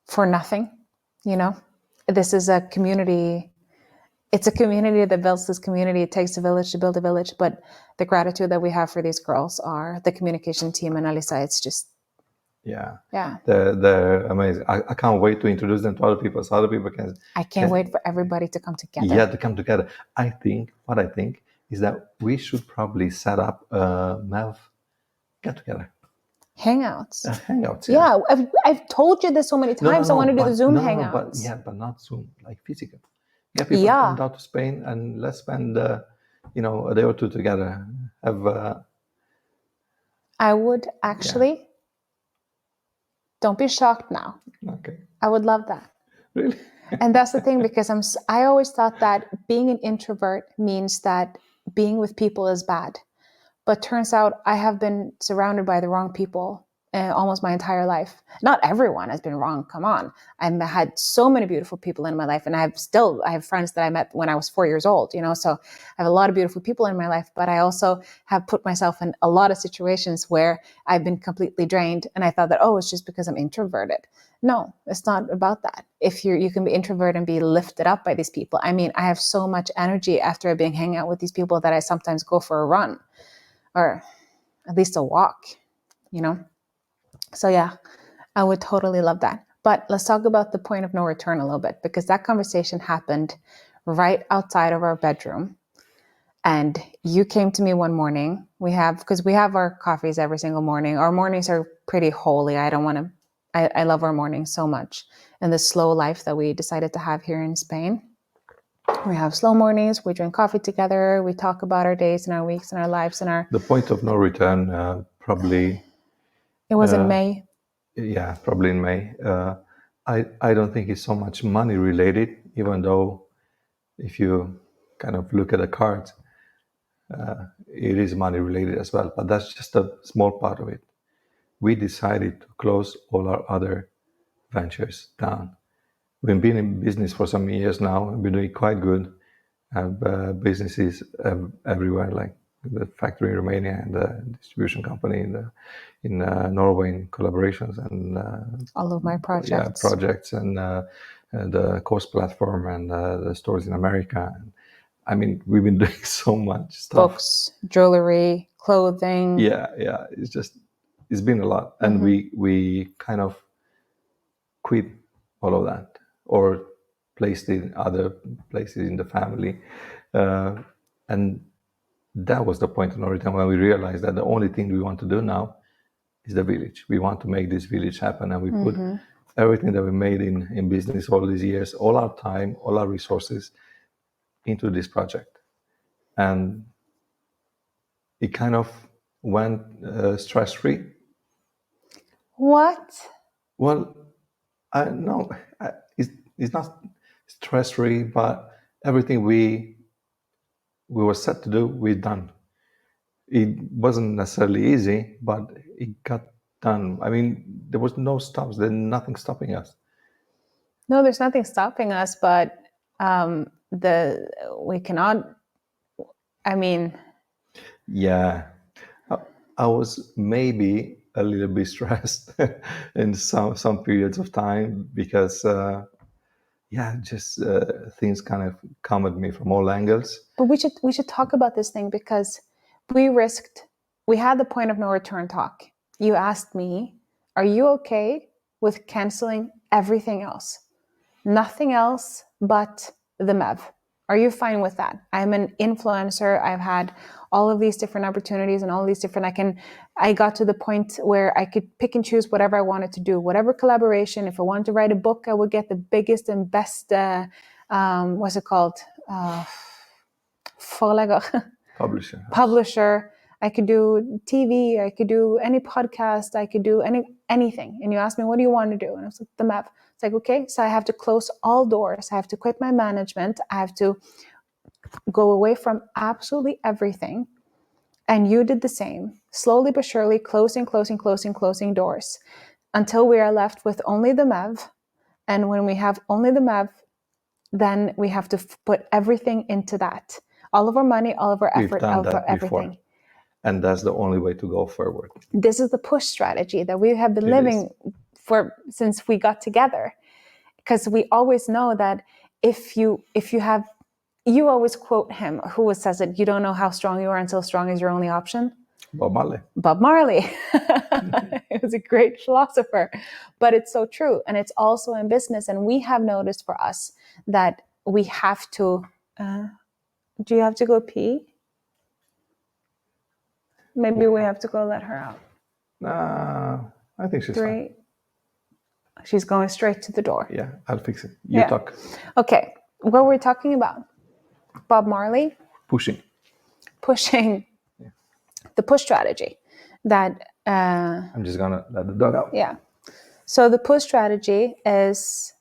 for nothing. This is a community. It's a community that builds this community. It takes a village to build a village, but the gratitude that we have for these girls are the communication team and Alisa. It's just. Yeah. They're amazing. I can't wait to introduce them to other people so other people can. I can't wait for everybody to come together. Yeah, to come together. What I think is that we should probably set up a MEV get together. Hangouts. Hangouts. Yeah, I've told you this so many times. I want to do the Zoom hangouts. But not Zoom, like physical. Yeah, people come down to Spain and let's spend a day or two together. I would actually. Yeah. Don't be shocked now. Okay. I would love that. Really? And that's the thing, because I always thought that being an introvert means that being with people is bad. But turns out I have been surrounded by the wrong people almost my entire life. Not everyone has been wrong. Come on. I've had so many beautiful people in my life, and I have friends that I met when I was 4 years old, so I have a lot of beautiful people in my life, but I also have put myself in a lot of situations where I've been completely drained, and I thought that, it's just because I'm introverted. No, it's not about that. If you can be introverted and be lifted up by these people. I mean, I have so much energy after I've been hanging out with these people that I sometimes go for a run or at least a walk, So yeah, I would totally love that. But let's talk about the point of no return a little bit, because that conversation happened right outside of our bedroom. And you came to me one morning. Because we have our coffees every single morning. Our mornings are pretty holy. I love our mornings so much. And the slow life that we decided to have here in Spain. We have slow mornings. We drink coffee together. We talk about our days and our weeks and our lives and our. The point of no return, probably. It was in May. Yeah, probably in May. I don't think it's so much money related, even though if you kind of look at the cards, it is money related as well. But that's just a small part of it. We decided to close all our other ventures down. We've been in business for some years now. We've been doing quite good. Have businesses everywhere, like the factory in Romania and the distribution company in Norway in collaborations and all of my projects. Yeah, projects and the course platform and the stores in America. And, I mean, we've been doing so much stuff. Books, jewelry, clothing. Yeah. It's been a lot. And we kind of quit all of that or placed it in other places in the family. And that was the point of no return when we realized that the only thing we want to do now is the village. We want to make this village happen. And we put everything that we made in business all these years, all our time, all our resources into this project. And it kind of went stress-free. What? Well, no, it's not stress-free, but everything we were set to do, we've done. It wasn't necessarily easy, but it got done. I mean, there was no stops. There's nothing stopping us. No, there's nothing stopping us, but we cannot. I mean. Yeah, I was maybe a little bit stressed in some periods of time because, just things kind of come at me from all angles. But we should talk about this thing, because we had the point of no return talk. You asked me, are you okay with canceling everything else? Nothing else but the MEV. Are you fine with that? I'm an influencer. I've had all of these different opportunities and all these different, I got to the point where I could pick and choose whatever I wanted to do, whatever collaboration. If I wanted to write a book, I would get the biggest and best, what's it called? Publisher. I could do TV. I could do any podcast. I could do anything. And you asked me, what do you want to do? And I was like, the MEV. It's like, okay, so I have to close all doors. I have to quit my management. I have to go away from absolutely everything. And you did the same, slowly but surely, closing doors until we are left with only the MEV. And when we have only the MEV, then we have to put everything into that. All of our money, all of our effort, all of our everything. Before. And that's the only way to go forward. This is the push strategy that we have been living since we got together. Because we always know that if you have, you always quote him, who says it, you don't know how strong you are until strong is your only option. Bob Marley. He was a great philosopher, but it's so true. And it's also in business. And we have noticed for us that we have to, do you have to go pee? Maybe we have to go let her out. I think she's fine. She's going straight to the door. Yeah, I'll fix it. You talk. Okay, what were we talking about? Bob Marley? Pushing. Yeah. The push strategy. That I'm just gonna let the dog out. Yeah. So the push strategy is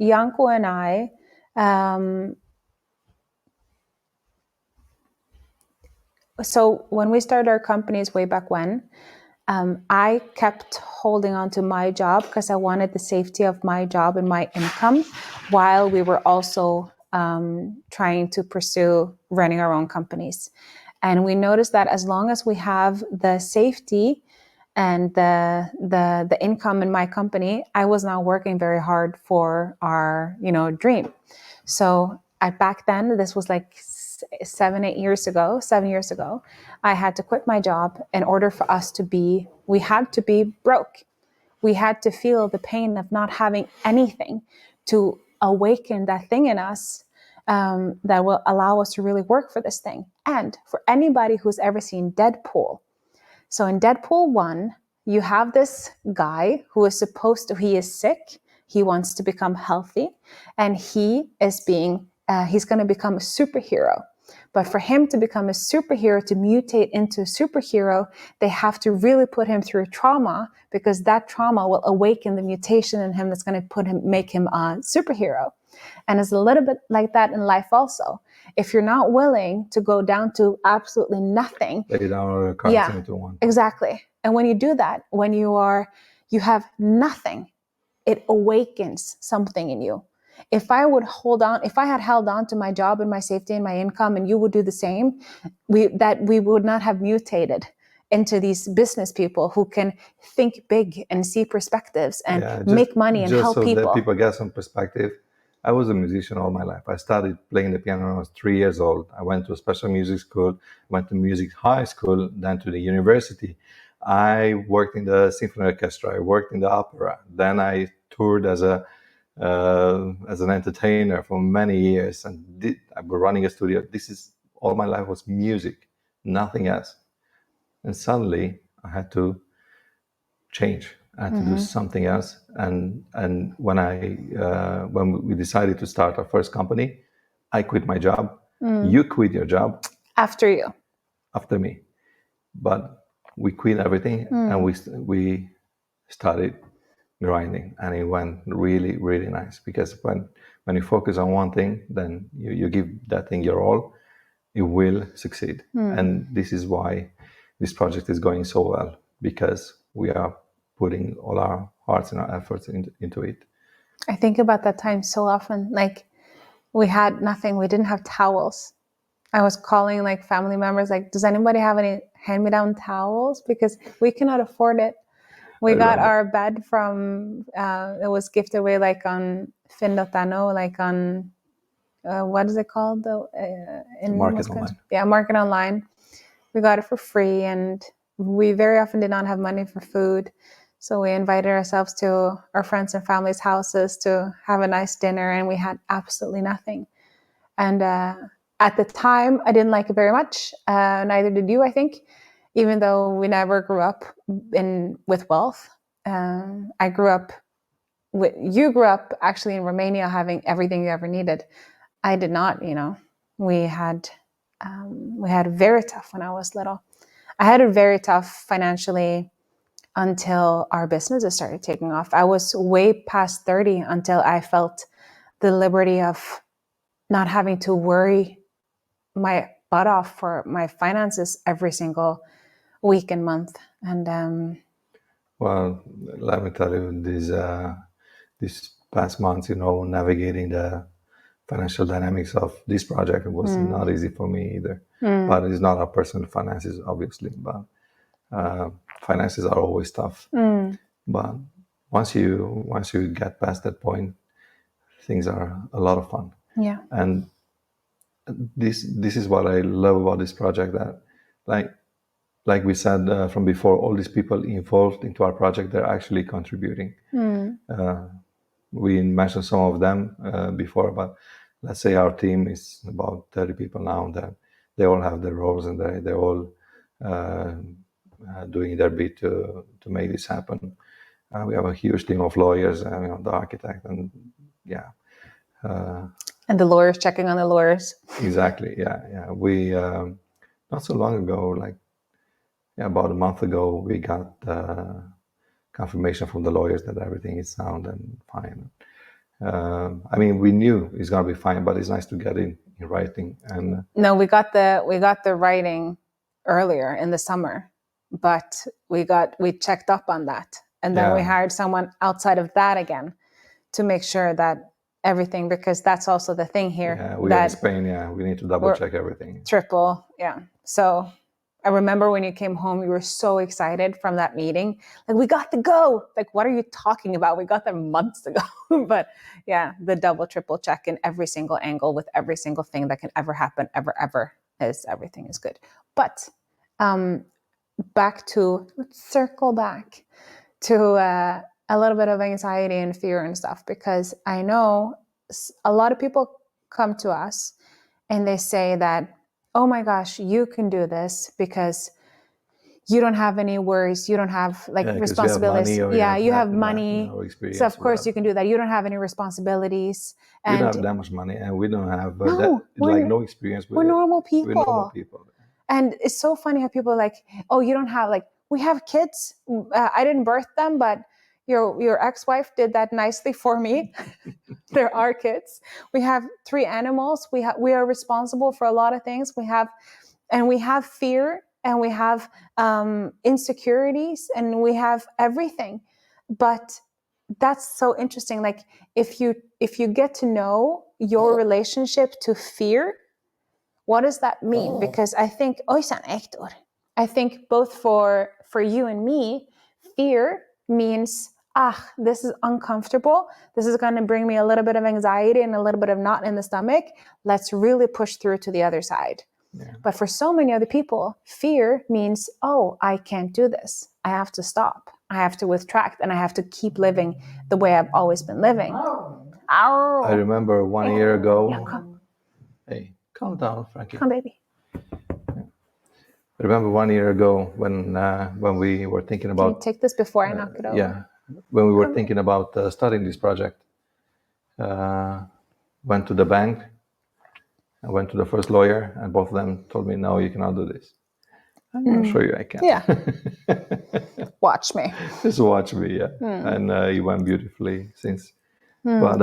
Iancu and I. So when we started our companies way back when, I kept holding on to my job because I wanted the safety of my job and my income, while we were also trying to pursue running our own companies. And we noticed that as long as we have the safety and the income in my company, I was not working very hard for our dream. So back then, this was like 7 years ago, I had to quit my job in order for us to be, we had to be broke. We had to feel the pain of not having anything to awaken that thing in us that will allow us to really work for this thing. And for anybody who's ever seen Deadpool, so in Deadpool 1, you have this guy who is he is sick, he wants to become healthy, and he is he's going to become a superhero. But for him to become a superhero, to mutate into a superhero, they have to really put him through trauma, because that trauma will awaken the mutation in him that's going to make him a superhero. And it's a little bit like that in life also. If you're not willing to go down to absolutely nothing, lay down all your cards into one. Exactly. And when you do that, when you have nothing, it awakens something in you. If I had held on to my job and my safety and my income, and you would do the same, we would not have mutated into these business people who can think big and see perspectives and make money and help people. Just so that people get some perspective, I was a musician all my life. I started playing the piano when I was 3 years old. I went to a special music school, went to music high school, then to the university. I worked in the symphony orchestra. I worked in the opera. Then I toured as an entertainer for many years, and I was running a studio. All my life was music, nothing else. And suddenly I had to change. I had to do something else. And when we decided to start our first company, I quit my job. You quit your job. After you. After me. But we quit everything and we started grinding, and it went really, really nice, because when you focus on one thing, then you give that thing your all, it will succeed. And this is why this project is going so well, because we are putting all our hearts and our efforts into it. I think about that time so often. Like, we had nothing. We didn't have towels. I was calling like family members, like, does anybody have any hand-me-down towels? Because we cannot afford it. We got our bed from, it was gifted away like on Finn.no, like on, what is it called though? In Market online. Yeah, market online. We got it for free, and we very often did not have money for food. So we invited ourselves to our friends and family's houses to have a nice dinner, and we had absolutely nothing. And at the time, I didn't like it very much. Neither did you, I think, even though we never grew up with wealth. I grew up you grew up actually in Romania having everything you ever needed. I did not, we had very tough when I was little. I had it very tough financially until our businesses started taking off. I was way past 30 until I felt the liberty of not having to worry my butt off for my finances every single week and month. And well, let me tell you, these past months, navigating the financial dynamics of this project was not easy for me either. But it's not our personal finances, obviously. But finances are always tough. But once you get past that point, things are a lot of fun. Yeah. And this is what I love about this project, that like we said from before, all these people involved into our project, they're actually contributing. We mentioned some of them before, but let's say our team is about 30 people now, that they all have their roles, and they're all doing their bit to make this happen. We have a huge team of lawyers, the architect, and and the lawyers checking on the lawyers. Exactly. Yeah. We not so long ago, about a month ago, we got confirmation from the lawyers that everything is sound and fine. We knew it's gonna be fine, but it's nice to get in writing. And no, we got the writing earlier in the summer, but we checked up on that, and then we hired someone outside of that again to make sure that everything, because that's also the thing here. Yeah, we are in Spain. Yeah, we need to double check everything. Triple. Yeah. So I remember when you came home, you were so excited from that meeting. Like, we got to go. Like, what are you talking about? We got there months ago. But yeah, the double, triple check in every single angle with every single thing that can ever happen, ever, is everything is good. But let's circle back to a little bit of anxiety and fear and stuff, because I know a lot of people come to us and they say that, oh my gosh, you can do this because you don't have any worries. You don't have responsibilities. You have money. So of course you can do that. You don't have any responsibilities. We don't have that much money, and we don't have no experience. We're normal people. We're normal people. And it's so funny how people are like, oh, you don't have, we have kids. I didn't birth them, but your ex-wife did that nicely for me. There are kids. We have 3 animals. We are responsible for a lot of things. We have fear, and we have insecurities, and we have everything. But that's so interesting. Like, if you get to know your relationship to fear, what does that mean? Because I think, I think both for you and me, fear means, this is uncomfortable. This is going to bring me a little bit of anxiety and a little bit of knot in the stomach. Let's really push through to the other side. Yeah. But for so many other people, fear means, I can't do this. I have to stop. I have to retract, and I have to keep living the way I've always been living. Ow. I remember 1 year ago. Yeah, come. Hey, calm down, Frankie. Come, baby. I remember 1 year ago when we were thinking about... Can you take this before I knock it over? Yeah. When we were thinking about starting this project, went to the bank. I went to the first lawyer, and both of them told me, no, you cannot do this. I'm sure I can. Yeah. Watch me. Just watch me, yeah. And it went beautifully since. But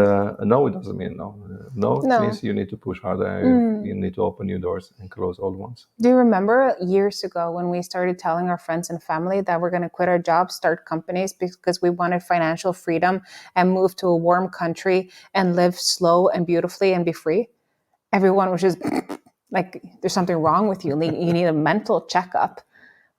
no, it doesn't mean no. No, it means you need to push harder. You need to open new doors and close old ones. Do you remember years ago when we started telling our friends and family that we're going to quit our jobs, start companies because we wanted financial freedom and move to a warm country and live slow and beautifully and be free? Everyone was just like, there's something wrong with you. You need a mental checkup.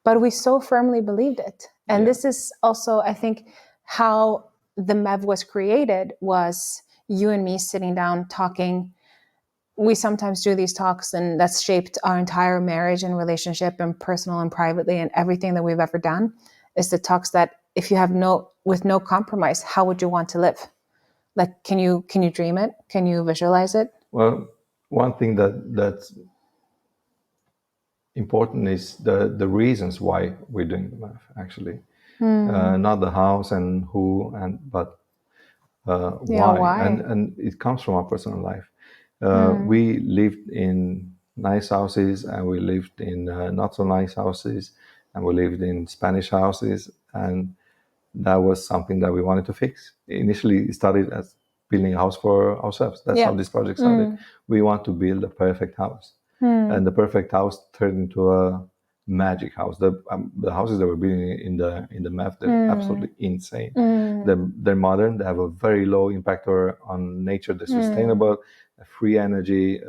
But we so firmly believed it. And this is also, I think, how the MEV was created was, you and me sitting down talking. We sometimes do these talks, and that's shaped our entire marriage and relationship and personal and privately and everything that we've ever done is the talks that if you have with no compromise, how would you want to live? Like, can you dream it? Can you visualize it? Well, one thing that's important is the reasons why we're doing the math, actually. Not the house and who, but why. And it comes from our personal life. We lived in nice houses, and we lived in not so nice houses, and we lived in Spanish houses, and that was something that we wanted to fix. Initially, it started as building a house for ourselves. That's how this project started. We want to build a perfect house. And the perfect house turned into a magic house. The houses that we're building in the map, they're absolutely insane. They're modern. They have a very low impact on nature. They're sustainable, free energy,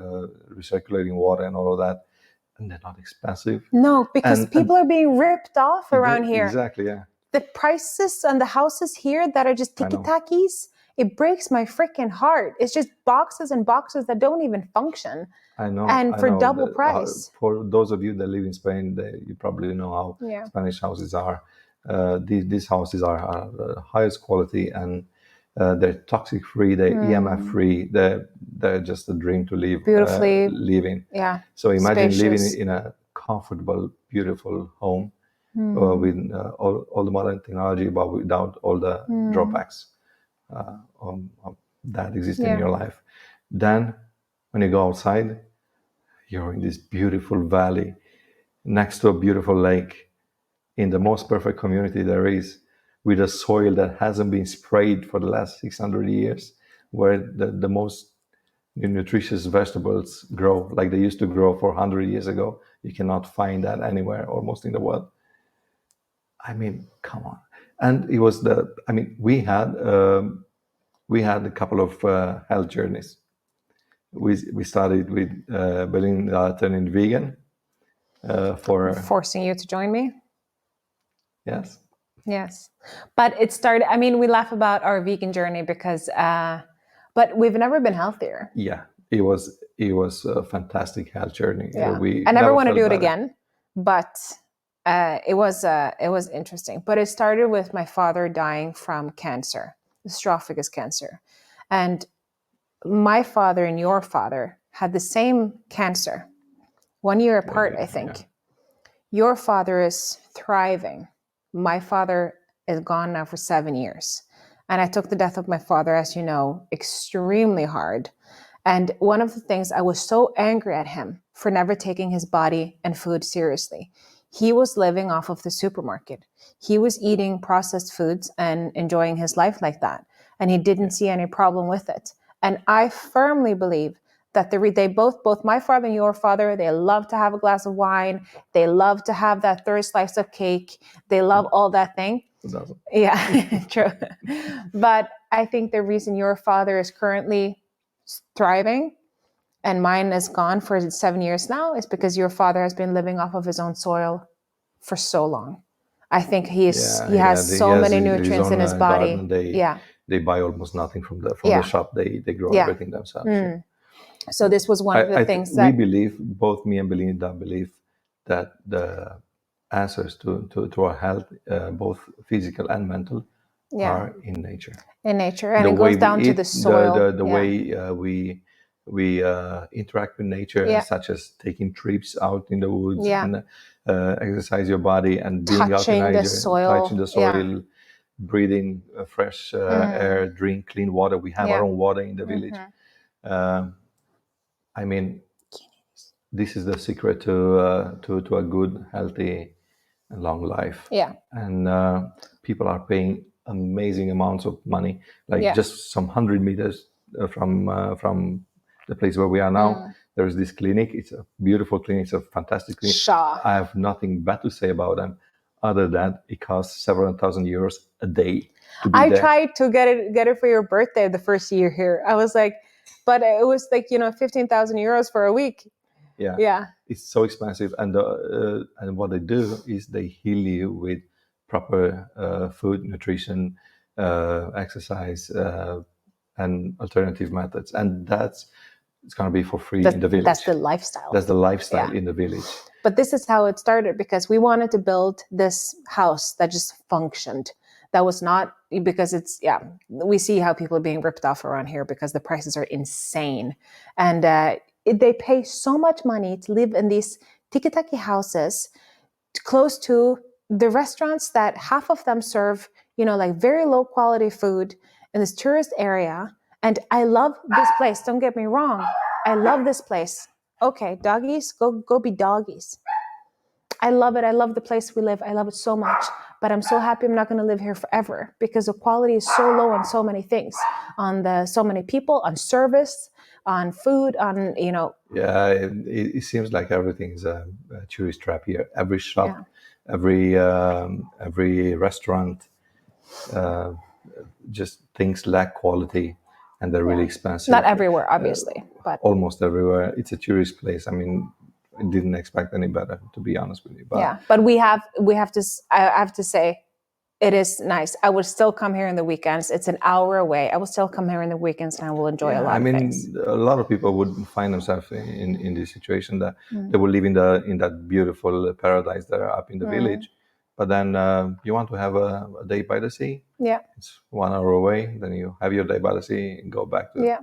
recirculating water, and all of that. And they're not expensive. No, because people are being ripped off around here. Exactly, yeah. The prices on the houses here that are just tiki-takis, it breaks my freaking heart. It's just boxes and boxes that don't even function. I know. And for double price. For those of you that live in Spain, you probably know how Spanish houses are. These houses are the highest quality, and they're toxic free, they're EMF free. They're just a dream to live beautifully live in. Yeah. So imagine living in a comfortable, beautiful home with all the modern technology, but without all the drawbacks that exist in your life. Then, when you go outside, you're in this beautiful valley next to a beautiful lake in the most perfect community there is, with a soil that hasn't been sprayed for the last 600 years, where the most nutritious vegetables grow like they used to grow 400 years ago. You cannot find that anywhere almost in the world. I mean, come on. And it was we had a couple of health journeys. We started with Belinda turning vegan. Forcing you to join me? Yes. But it started, we laugh about our vegan journey because, but we've never been healthier. Yeah, it was a fantastic health journey. Yeah. I never want to do it again, but it was interesting. But it started with my father dying from cancer, esophagus cancer. And my father and your father had the same cancer, 1 year apart, I think. Yeah. Your father is thriving. My father is gone now for 7 years. And I took the death of my father, as you know, extremely hard. And one of the things, I was so angry at him for never taking his body and food seriously. He was living off of the supermarket. He was eating processed foods and enjoying his life like that. And he didn't see any problem with it. And I firmly believe that they both my father and your father, they love to have a glass of wine. They love to have that third slice of cake. They love all that thing. Yeah, true. But I think the reason your father is currently thriving and mine is gone for 7 years now is because your father has been living off of his own soil for so long. I think he has so many nutrients in his body. They buy almost nothing from the shop. They grow everything themselves. So this was one of the things that we believe, both me and Belinda believe, that the answers to our health, both physical and mental, are in nature. In nature, and it goes down to the soil. The way we interact with nature, such as taking trips out in the woods and exercise your body and being out in nature, touching the soil, breathing fresh air, drink clean water. We have our own water in the village. This is the secret to a good, healthy, and long life. Yeah. And people are paying amazing amounts of money, just some 100 meters from the place where we are now. There is this clinic. It's a beautiful clinic. It's a fantastic clinic. Sure. I have nothing bad to say about them, other than it costs several thousand euros a day to be there. Tried to get it for your birthday the first year here. I was like, but it was like 15,000 euros for a week. Yeah. It's so expensive, and what they do is they heal you with proper food, nutrition, exercise, and alternative methods, and it's going to be for free in the village. That's the lifestyle. That's the lifestyle in the village. But this is how it started, because we wanted to build this house that just functioned. That was not because we see how people are being ripped off around here because the prices are insane. And they pay so much money to live in these tiki-taki houses close to the restaurants that half of them serve, like very low quality food in this tourist area. And I love this place. Don't get me wrong. I love this place. Okay, doggies, go be doggies. I love it. I love the place we live. I love it so much. But I'm so happy I'm not going to live here forever because the quality is so low on so many things, on so many people, on service, on food, on. Yeah, it seems like everything is a tourist trap here. Every shop, every restaurant, just things lack quality, and they're really expensive. Not everywhere, obviously, but almost everywhere. It's a tourist place. I mean, I didn't expect any better, to be honest with you. But but we have to. I have to say, it is nice. I would still come here in the weekends. It's an hour away. I will still come here in the weekends, and I will enjoy a lot of things. A lot of people would find themselves in this situation that they will live in that beautiful paradise there up in the village. But then you want to have a day by the sea. Yeah, it's 1 hour away. Then you have your day by the sea and go back to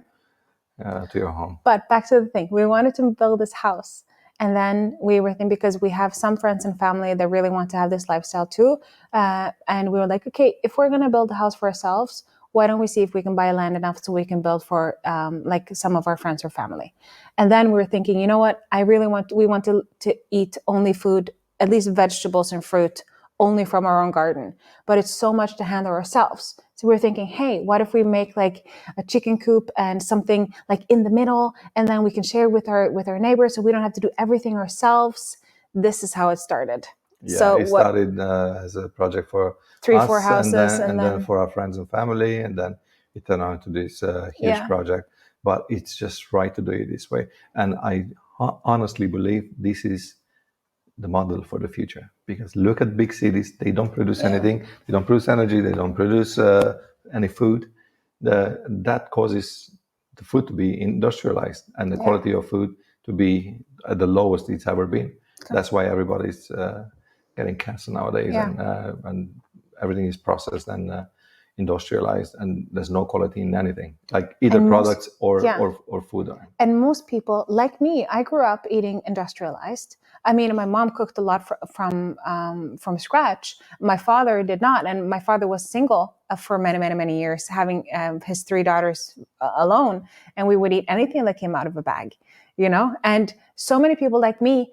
your home. But back to the thing, we wanted to build this house. And then we were thinking, because we have some friends and family that really want to have this lifestyle too. And we were like, okay, if we're going to build a house for ourselves, why don't we see if we can buy land enough so we can build for like some of our friends or family. And then we were thinking, you know what, we want to eat only food, at least vegetables and fruit, only from our own garden. But it's so much to handle ourselves. So we're thinking, hey, what if we make like a chicken coop and something like in the middle, and then we can share with our neighbors, so we don't have to do everything ourselves. This is how it started. Yeah, so it started as a project for 3-4 houses, and then for our friends and family, and then it turned out to this huge project. But it's just right to do it this way, and I honestly believe this is the model for the future, because look at big cities. They don't produce anything. They don't produce energy. They don't produce any food. That causes the food to be industrialized and the quality of food to be at the lowest it's ever been. Okay. That's why everybody's getting cancer nowadays, and everything is processed and industrialized, and there's no quality in anything, like either products or food. And most people, like me, I grew up eating industrialized. I mean, my mom cooked a lot from scratch. My father did not, and my father was single for many, many, many years, having his 3 daughters alone, and we would eat anything that came out of a bag, And so many people like me,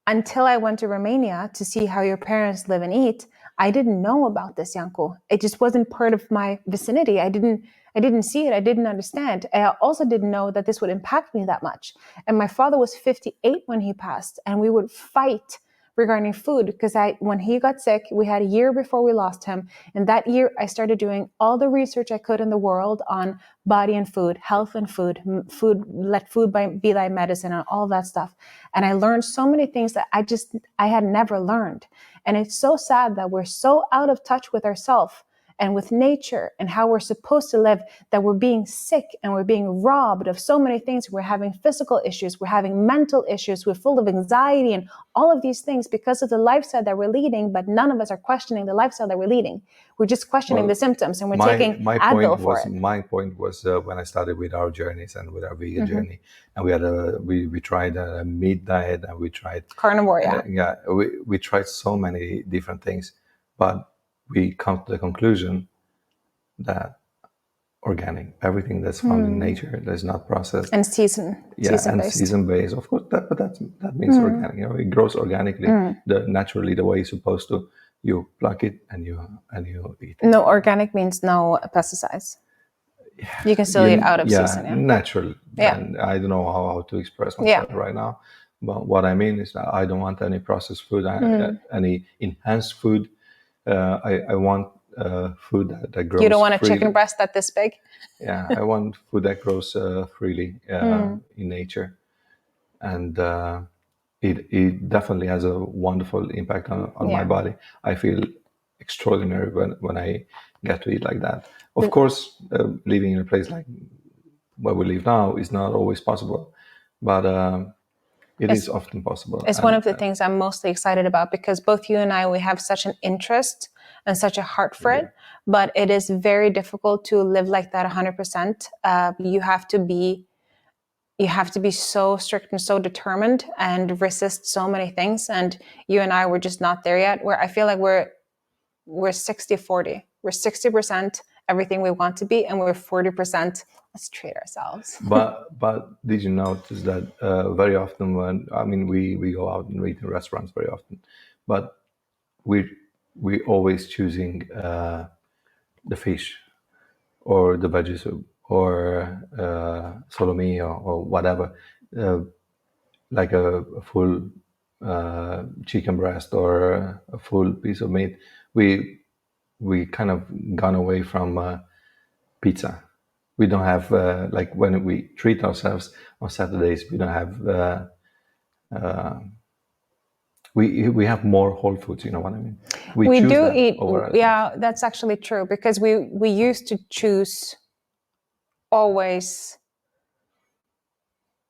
until I went to Romania to see how your parents live and eat, I didn't know about this, Iancu. It just wasn't part of my vicinity. I didn't see it. I didn't understand. I also didn't know that this would impact me that much. And my father was 58 when he passed, and we would fight regarding food, because when he got sick, we had a year before we lost him. And that year, I started doing all the research I could in the world on body and food, health and food, let food be thy medicine, and all that stuff. And I learned so many things that I had never learned. And it's so sad that we're so out of touch with ourselves and with nature and how we're supposed to live, that we're being sick and we're being robbed of so many things. We're having physical issues, we're having mental issues, we're full of anxiety and all of these things because of the lifestyle that we're leading, but none of us are questioning the lifestyle that we're leading. We're just questioning the symptoms, and we're taking Advil for it. My point was when I started with our journeys and with our vegan journey, and we tried a meat diet, and we tried carnivore, we tried so many different things, but we come to the conclusion that organic, everything that's found in nature, that's not processed, and season-based, of course. That means organic. It grows organically, naturally, the way it's supposed to. You pluck it and you eat it. No, organic means no pesticides. Yeah. You can still eat out of season. Yeah, natural. Yeah. And I don't know how to express myself right now, but what I mean is that I don't want any processed food, any enhanced food. I want food that grows. You don't want freely. A chicken breast that's this big? Yeah, I want food that grows freely in nature, and it definitely has a wonderful impact on my body. I feel extraordinary when I get to eat like that. Of course, living in a place like where we live now is not always possible, but it is often possible. It's one of the things I'm mostly excited about, because both you and I, we have such an interest and such a heart for it, but it is very difficult to live like that 100%. You have to be so strict and so determined and resist so many things. And you and I were just not there yet, where I feel like we're 60-40. We're 60% everything we want to be, and we're 40% let's treat ourselves. but did you notice that very often when we go out and eat in restaurants very often, but we always choosing the fish or the veggie soup or solomillo or whatever, like a full chicken breast or a full piece of meat. We kind of gone away from pizza. We don't have like when we treat ourselves on Saturdays, we don't have we have more whole foods. You know what I mean? We do eat. Yeah, that's actually true, because we used to choose always.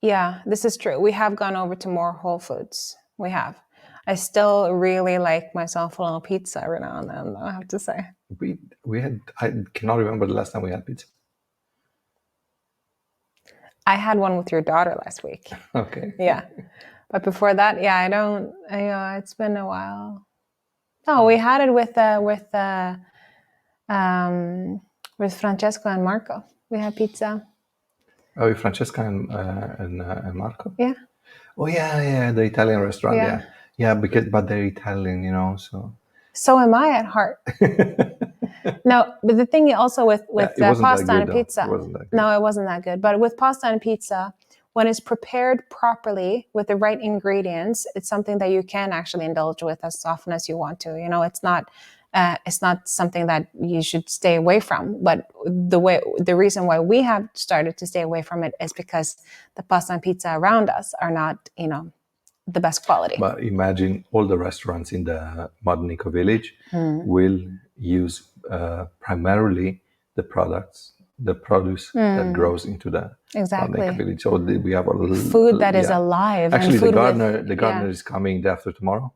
Yeah, this is true. We have gone over to more whole foods. We have. I still really like myself a little pizza every now and then, I have to say. We had. I cannot remember the last time we had pizza. I had one with your daughter last week. Okay. Yeah, but before that, yeah, I don't. It's been a while. No, we had it with Francesco and Marco. We had pizza. Oh, with Francesca and Marco. Yeah. Oh yeah, the Italian restaurant. Yeah, but they're Italian, you know. So am I at heart. No, but the thing also with pasta and pizza, no, it wasn't that good. But with pasta and pizza, when it's prepared properly with the right ingredients, it's something that you can actually indulge with as often as you want to. You know, it's not something that you should stay away from. But the reason why we have started to stay away from it is because the pasta and pizza around us are not, the best quality. But imagine all the restaurants in the modern eco village will use primarily the produce that grows into the modern eco village. So we have a food that is alive. Actually, the gardener is coming day after tomorrow.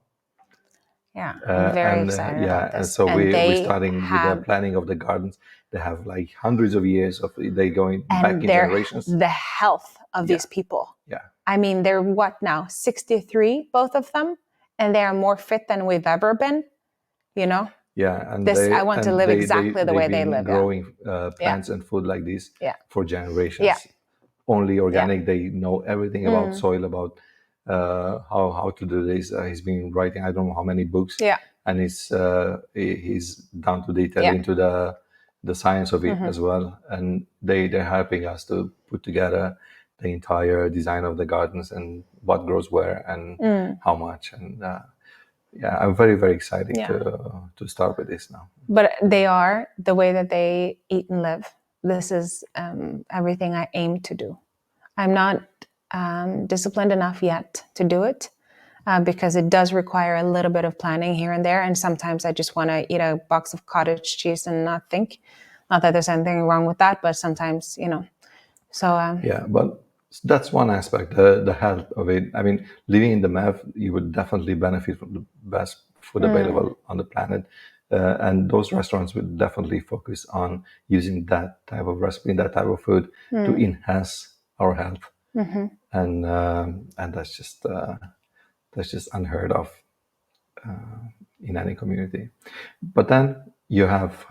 Yeah, I'm very excited about this. And so we're starting with the planning of the gardens. They have like hundreds of years of they going back in generations. The health of these people. Yeah. I mean, they're what now? 63, both of them, and they are more fit than we've ever been. You know. Yeah, and I want to live exactly the way they live. Growing plants and food like this for generations. Yeah. Only organic. They know everything about soil, about how to do this. He's been writing I don't know how many books. Yeah. And he's down to detail into the science of it as well. And they're helping us to put together the entire design of the gardens and what grows where and how much. And I'm very, very excited to start with this now. But they are the way that they eat and live. This is everything I aim to do. I'm not disciplined enough yet to do it because it does require a little bit of planning here and there. And sometimes I just want to eat a box of cottage cheese and not think. Not that there's anything wrong with that, but sometimes, So but that's one aspect, the health of it. I mean, living in the MEV, you would definitely benefit from the best food available on the planet. And those restaurants would definitely focus on using that type of recipe, that type of food to enhance our health. And that's just unheard of in any community. But then you have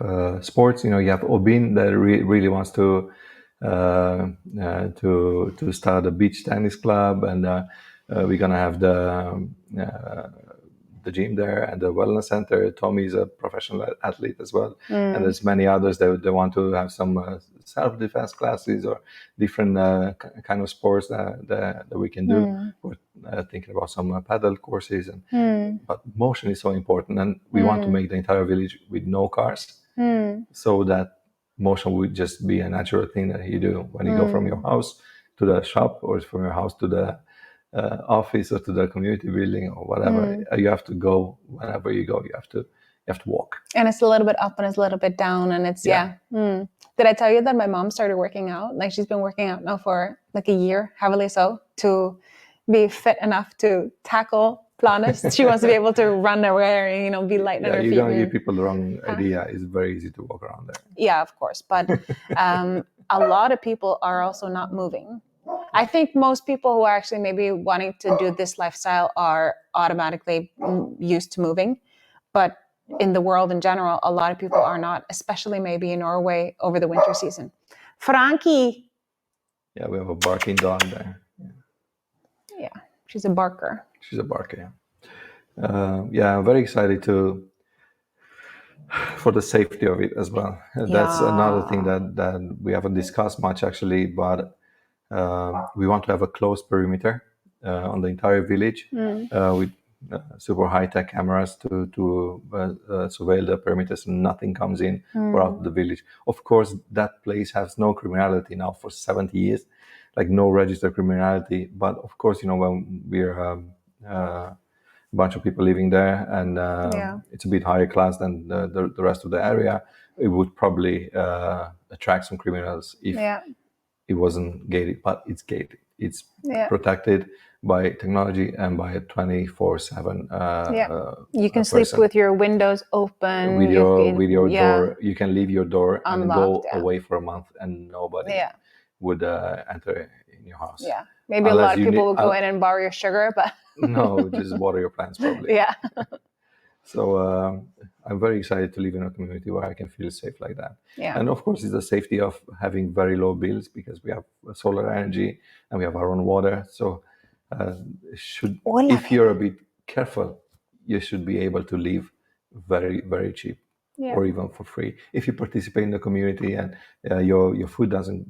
sports. You have Obin that really wants to start a beach tennis club, and we're gonna have the gym there and the wellness center. Tommy is a professional athlete as well, and there's many others that they want to have some self-defense classes or different kind of sports that we can do. We're thinking about some paddle courses, but motion is so important, and we want to make the entire village with no cars, so that motion would just be a natural thing that you do when you go from your house to the shop or from your house to the office or to the community building or whatever. You have to go whenever you go. You You have to walk. And it's a little bit up and it's a little bit down. And it's, Did I tell you that my mom started working out? Like she's been working out now for like a year, heavily so, to be fit enough to tackle Planes. She wants to be able to run away, you know, be light on her feet. You're going to give people the wrong idea. It's very easy to walk around there. Yeah, of course. But a lot of people are also not moving. I think most people who are actually maybe wanting to do this lifestyle are automatically used to moving. But in the world in general, a lot of people are not, especially maybe in Norway over the winter season. Frankie. Yeah, we have a barking dog there. Yeah, she's a barker. She's a barker, yeah. I'm very excited for the safety of it as well. That's another thing that we haven't discussed much actually, but we want to have a closed perimeter on the entire village with super high-tech cameras to surveil the perimeter so nothing comes in or out of the village. Of course, that place has no criminality now for 70 years, like no registered criminality. But of course, you know, when we're a bunch of people living there and it's a bit higher class than the rest of the area, it would probably attract some criminals if it wasn't gated. But it's gated. It's protected by technology and by a 24/7 you can sleep with your windows open, with your door. You can leave your door unlocked, and go away for a month and nobody would enter in your house. Maybe unless a lot of people will go in and borrow your sugar, but no, just water your plants probably. So I'm very excited to live in a community where I can feel safe like that. And of course, it's the safety of having very low bills because we have solar energy and we have our own water. So if you're a bit careful, you should be able to live very, very cheap or even for free. If you participate in the community and your food doesn't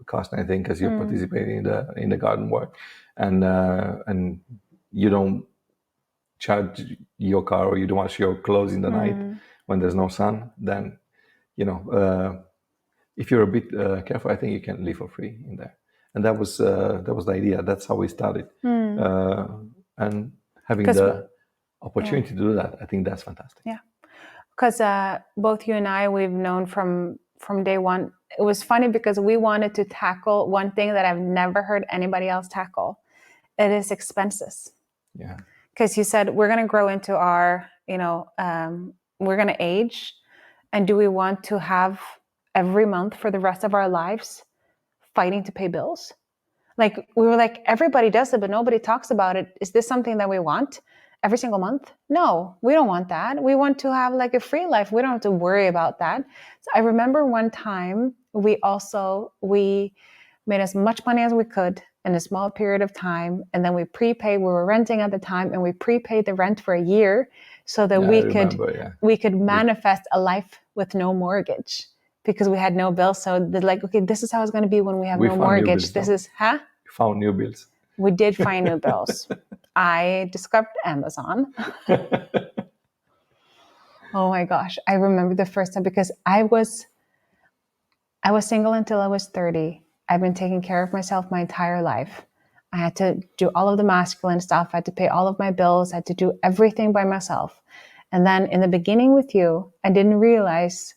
cost anything because you're participating in the garden work and you don't charge your car or you don't wash your clothes in the night when there's no sun, then you know if you're a bit careful, I think you can live for free in there. And that was the idea. That's how we started. And having the opportunity to do that, I think that's fantastic. Because both you and I, we've known from day one. It was funny because we wanted to tackle one thing that I've never heard anybody else tackle. It is expenses. Because you said we're going to grow into our, we're going to age. And do we want to have every month for the rest of our lives fighting to pay bills? Like we were like, everybody does it, but nobody talks about it. Is this something that we want every single month? No, we don't want that. We want to have like a free life. We don't have to worry about that. So I remember one time we made as much money as we could in a small period of time. And then we prepaid, we were renting at the time, and we prepaid the rent for a year so that we could manifest a life with no mortgage because we had no bills. So they're like, okay, this is how it's going to be when we have no mortgage. We found new bills. We did find new bills. I discovered Amazon. Oh my gosh. I remember the first time because I was single until I was 30. I've been taking care of myself my entire life. I had to do all of the masculine stuff. I had to pay all of my bills. I had to do everything by myself. And then in the beginning with you, I didn't realize,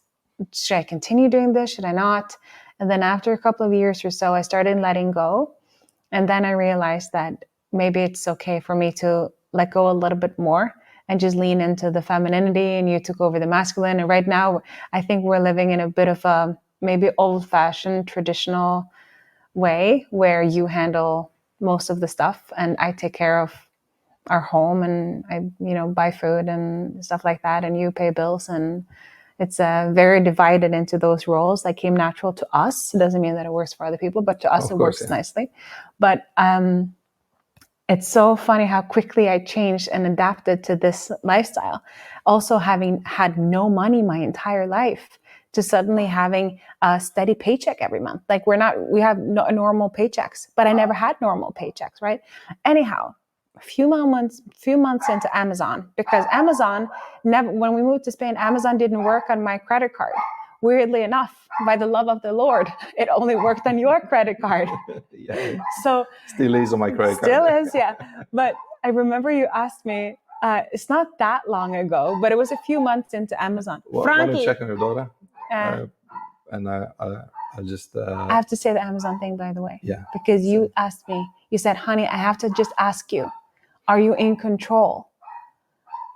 should I continue doing this? Should I not? And then after a couple of years or so, I started letting go. And then I realized that maybe it's okay for me to let go a little bit more and just lean into the femininity, and you took over the masculine. And right now, I think we're living in a bit of a maybe old-fashioned, traditional way where you handle most of the stuff and I take care of our home and I, buy food and stuff like that, and you pay bills. And it's very divided into those roles that came natural to us. It doesn't mean that it works for other people, but to us, it works nicely. But it's so funny how quickly I changed and adapted to this lifestyle. Also having had no money my entire life to suddenly having a steady paycheck every month. Like we have normal paychecks, but I never had normal paychecks, right? Anyhow, a few months into Amazon, because Amazon when we moved to Spain, Amazon didn't work on my credit card. Weirdly enough, by the love of the Lord, it only worked on your credit card. So still is on my credit card. Still is, yeah. But I remember you asked me, It's not that long ago, but it was a few months into Amazon. Want to check on your daughter? And I'll just... I have to say the Amazon thing, by the way. Yeah. Because you asked me, you said, honey, I have to just ask you, are you in control?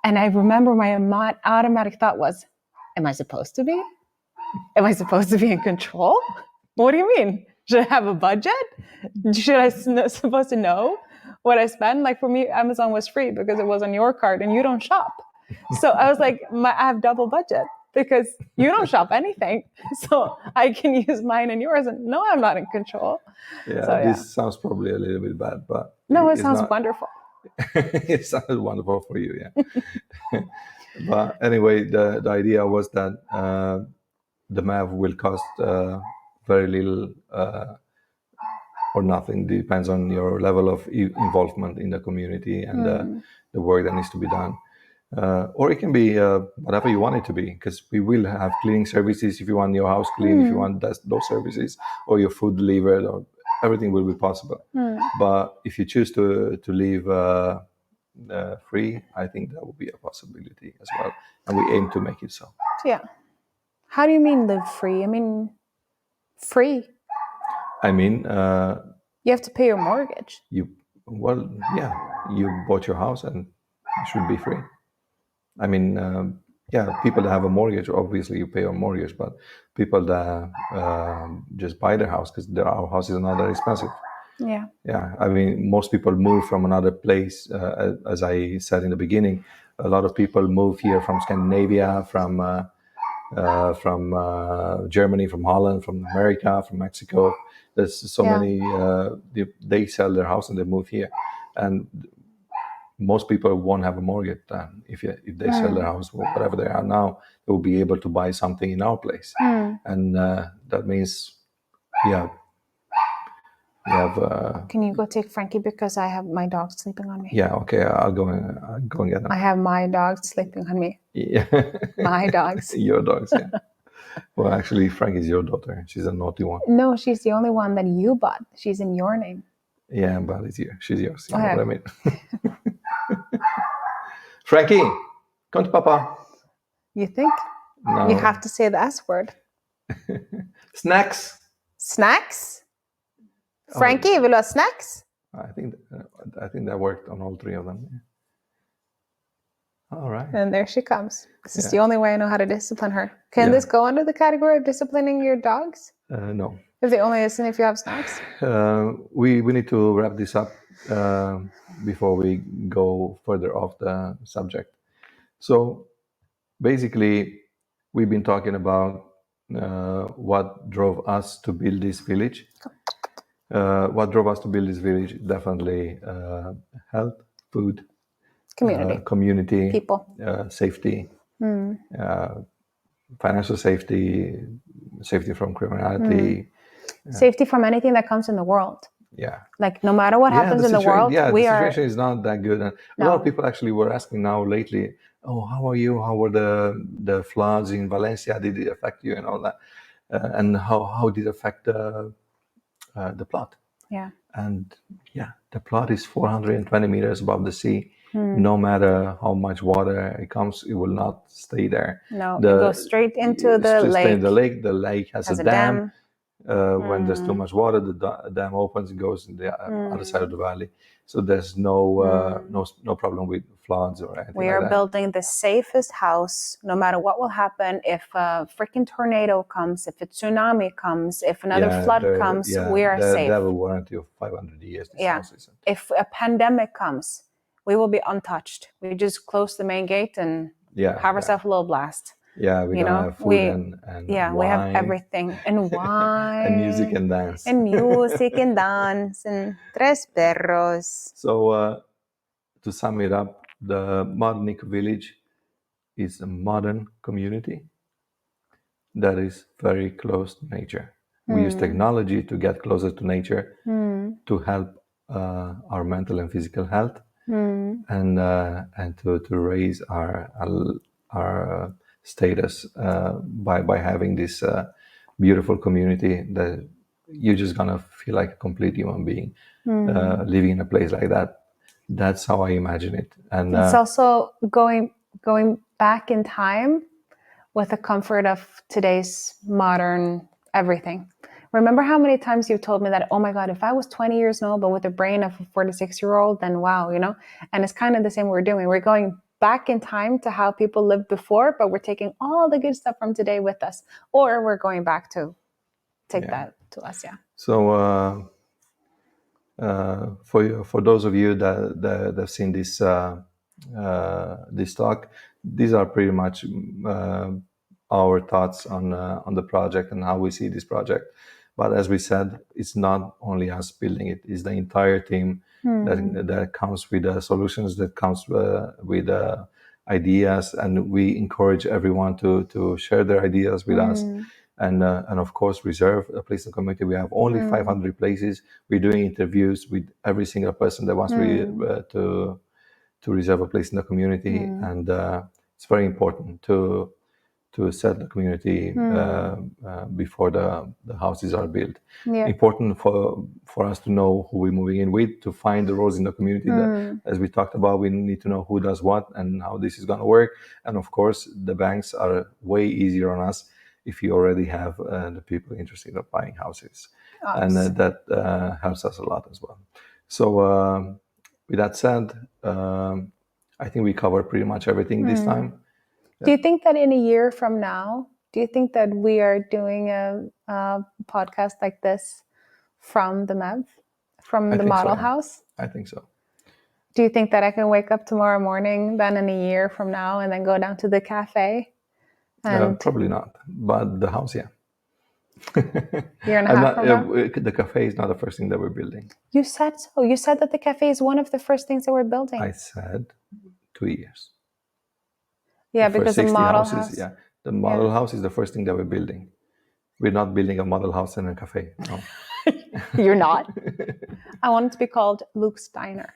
And I remember my automatic thought was, am I supposed to be? Am I supposed to be in control? What do you mean? Should I have a budget? Should I supposed to know what I spend? Like for me, Amazon was free because it was on your card and you don't shop. So I was like, I have double budget because you don't shop anything. So I can use mine and yours. And no, I'm not in control. Yeah, so, this sounds probably a little bit bad, but... No, it sounds wonderful. It sounded wonderful for you, yeah. But anyway, the idea was that the MAV will cost very little or nothing. Depends on your level of involvement in the community and the work that needs to be done. Or it can be whatever you want it to be, because we will have cleaning services if you want your house clean, if you want those services, or your food delivered, or everything will be possible. But if you choose to live free, I think that will be a possibility as well, and we aim to make it so. Yeah. How do you mean live free? I mean, free. I mean, you have to pay your mortgage. You bought your house and it should be free. I mean, people that have a mortgage, obviously you pay your mortgage, but people that just buy their house because our houses are not that expensive. Yeah. Yeah. I mean, most people move from another place. As I said in the beginning, a lot of people move here from Scandinavia, from Germany, from Holland, from America, from Mexico. There's so many. They sell their house and they move here, and most people won't have a mortgage then. If they sell their house, whatever they are now, they will be able to buy something in our place, and that means, we have. Can you go take Frankie because I have my dog sleeping on me? Yeah, okay, I'll go and get them. I have my dog sleeping on me. Yeah, my dogs. Your dogs, yeah. Well, actually, Frankie's your daughter. She's a naughty one. No, she's the only one that you bought. She's in your name. Yeah, but she's yours. You know what I mean? Frankie, come to Papa. You think? No. You have to say the S word. Snacks. Snacks? Frankie, vill du ha snacks? I think that worked on all three of them. All right. And there she comes. This is the only way I know how to discipline her. Can this go under the category of disciplining your dogs? No. If they only listen if you have snacks? We need to wrap this up before we go further off the subject. So basically, we've been talking about what drove us to build this village. What drove us to build this village? Definitely health, food, community, people, safety, financial safety, safety from criminality, safety from anything that comes in the world. Yeah, like no matter what happens in the world, the situation is not that good. And a lot of people actually were asking now lately, "Oh, how are you? How were the floods in Valencia? Did it affect you and all that? And how did it affect the plot?" Yeah, and the plot is 420 meters above the sea. No matter how much water it comes, it will not stay there. No, it goes straight into the lake. The lake has a dam. When there's too much water, the dam opens and goes in the other side of the valley. So there's no problem with floods or anything. We are building the safest house, no matter what will happen. If a freaking tornado comes, if a tsunami comes, if another flood comes, we are safe. They have a warranty of 500 years. If a pandemic comes, we will be untouched. We just close the main gate and have ourselves a little blast. Yeah, we have food and wine. We have everything. And wine. And music and dance. And music and dance. And tres perros. So, to sum it up, the Modnik village is a modern community that is very close to nature. We use technology to get closer to nature to help our mental and physical health and to raise our status by having this beautiful community that you're just gonna feel like a complete human being living in a place like that. That's how I imagine it. And it's also going back in time with the comfort of today's modern everything. Remember how many times you've told me that, oh my God, if I was 20 years old, but with the brain of a 46-year-old, then wow, you know? And it's kind of the same we're doing. We're going back in time to how people lived before, but we're taking all the good stuff from today with us. Or we're going back to take that to us, yeah. So for those of you that have seen this talk, these are pretty much our thoughts on the project and how we see this project. But as we said, it's not only us building it; it's the entire team that comes with the solutions, that comes with ideas, and we encourage everyone to share their ideas with us. And of course, reserve a place in the community. We have only 500 places. We're doing interviews with every single person that wants to reserve a place in the community, and it's very important to set the community before the houses are built. Yeah. Important for us to know who we're moving in with, to find the roles in the community. That, as we talked about, we need to know who does what and how this is going to work. And of course, the banks are way easier on us if you already have the people interested in buying houses. And that helps us a lot as well. So with that said, I think we covered pretty much everything this time. Do you think that in a year from now, do you think that we are doing a podcast like this from the MEV, from the model house? I think so. Do you think that I can wake up tomorrow morning, then in a year from now, and then go down to the cafe? Probably not, but the house, yeah. Year and a half from now? The cafe is not the first thing that we're building. You said so. You said that the cafe is one of the first things that we're building. I said 2 years. Yeah, because the model house. Yeah, the model house is the first thing that we're building. We're not building a model house and a cafe. No. You're not. I want it to be called Luke's Diner.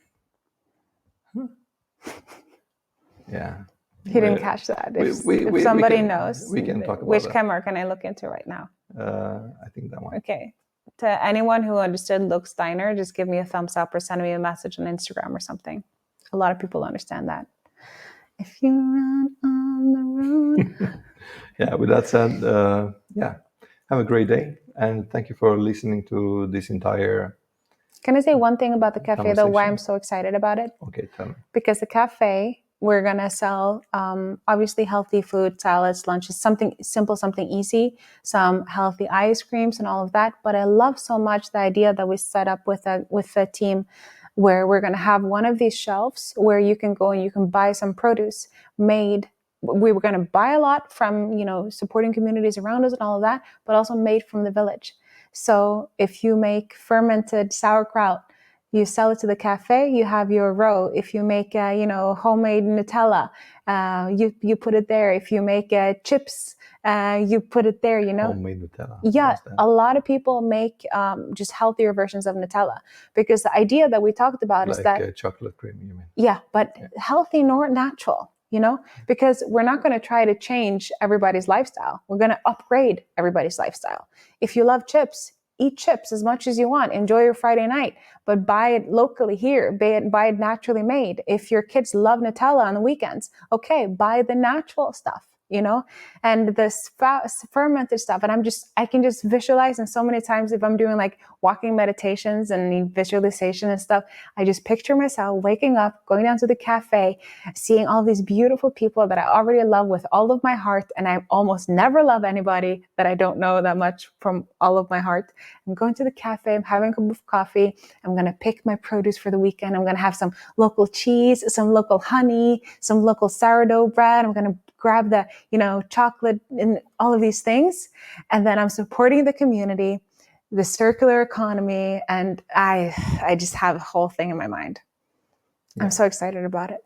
Yeah. He didn't catch that. If somebody knows, we can talk about which that. camera can I look into right now? I think that one. Okay. To anyone who understood Luke's Diner, just give me a thumbs up or send me a message on Instagram or something. A lot of people understand that. If you run on the road. Yeah, with that said, have a great day. And thank you for listening to this entire... Can I say one thing about the cafe, though, why I'm so excited about it? Okay, tell me. Because the cafe, we're going to sell, obviously, healthy food, salads, lunches, something simple, something easy, some healthy ice creams and all of that. But I love so much the idea that we set up with a team where we're going to have one of these shelves where you can go and you can buy some produce made. We were going to buy a lot from, supporting communities around us and all of that, but also made from the village. So if you make fermented sauerkraut, you sell it to the cafe, you have your row. If you make, homemade Nutella, you put it there. If you make chips, you put it there, Homemade Nutella. Yeah, a lot of people make just healthier versions of Nutella because the idea that we talked about is that... chocolate cream, you mean? Yeah, but healthy nor natural, because we're not going to try to change everybody's lifestyle. We're going to upgrade everybody's lifestyle. If you love chips, eat chips as much as you want. Enjoy your Friday night, but buy it locally here. Buy it naturally made. If your kids love Nutella on the weekends, okay, buy the natural stuff. And this fermented stuff. And I can just visualize. And so many times if I'm doing like walking meditations and visualization and stuff, I just picture myself waking up, going down to the cafe, seeing all these beautiful people that I already love with all of my heart. And I almost never love anybody that I don't know that much from all of my heart. I'm going to the cafe, I'm having a cup of coffee. I'm going to pick my produce for the weekend. I'm going to have some local cheese, some local honey, some local sourdough bread. I'm going to grab the, chocolate and all of these things. And then I'm supporting the community, the circular economy. And I just have a whole thing in my mind. Yeah. I'm so excited about it.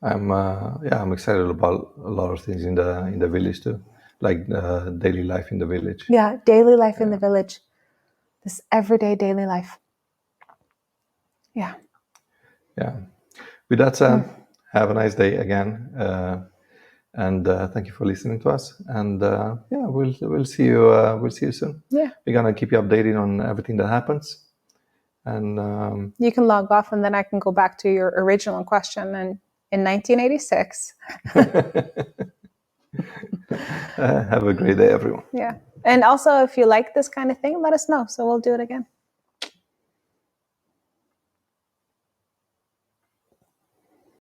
I'm excited about a lot of things in the village too, like daily life in the village. Yeah, daily life in the village. This everyday daily life. Yeah. Yeah. With that said, have a nice day again. And thank you for listening to us. And we'll see you. We'll see you soon. Yeah, we're gonna keep you updated on everything that happens. And you can log off, and then I can go back to your original question. And in 1986. Have a great day, everyone. Yeah. And also, if you like this kind of thing, let us know. So we'll do it again.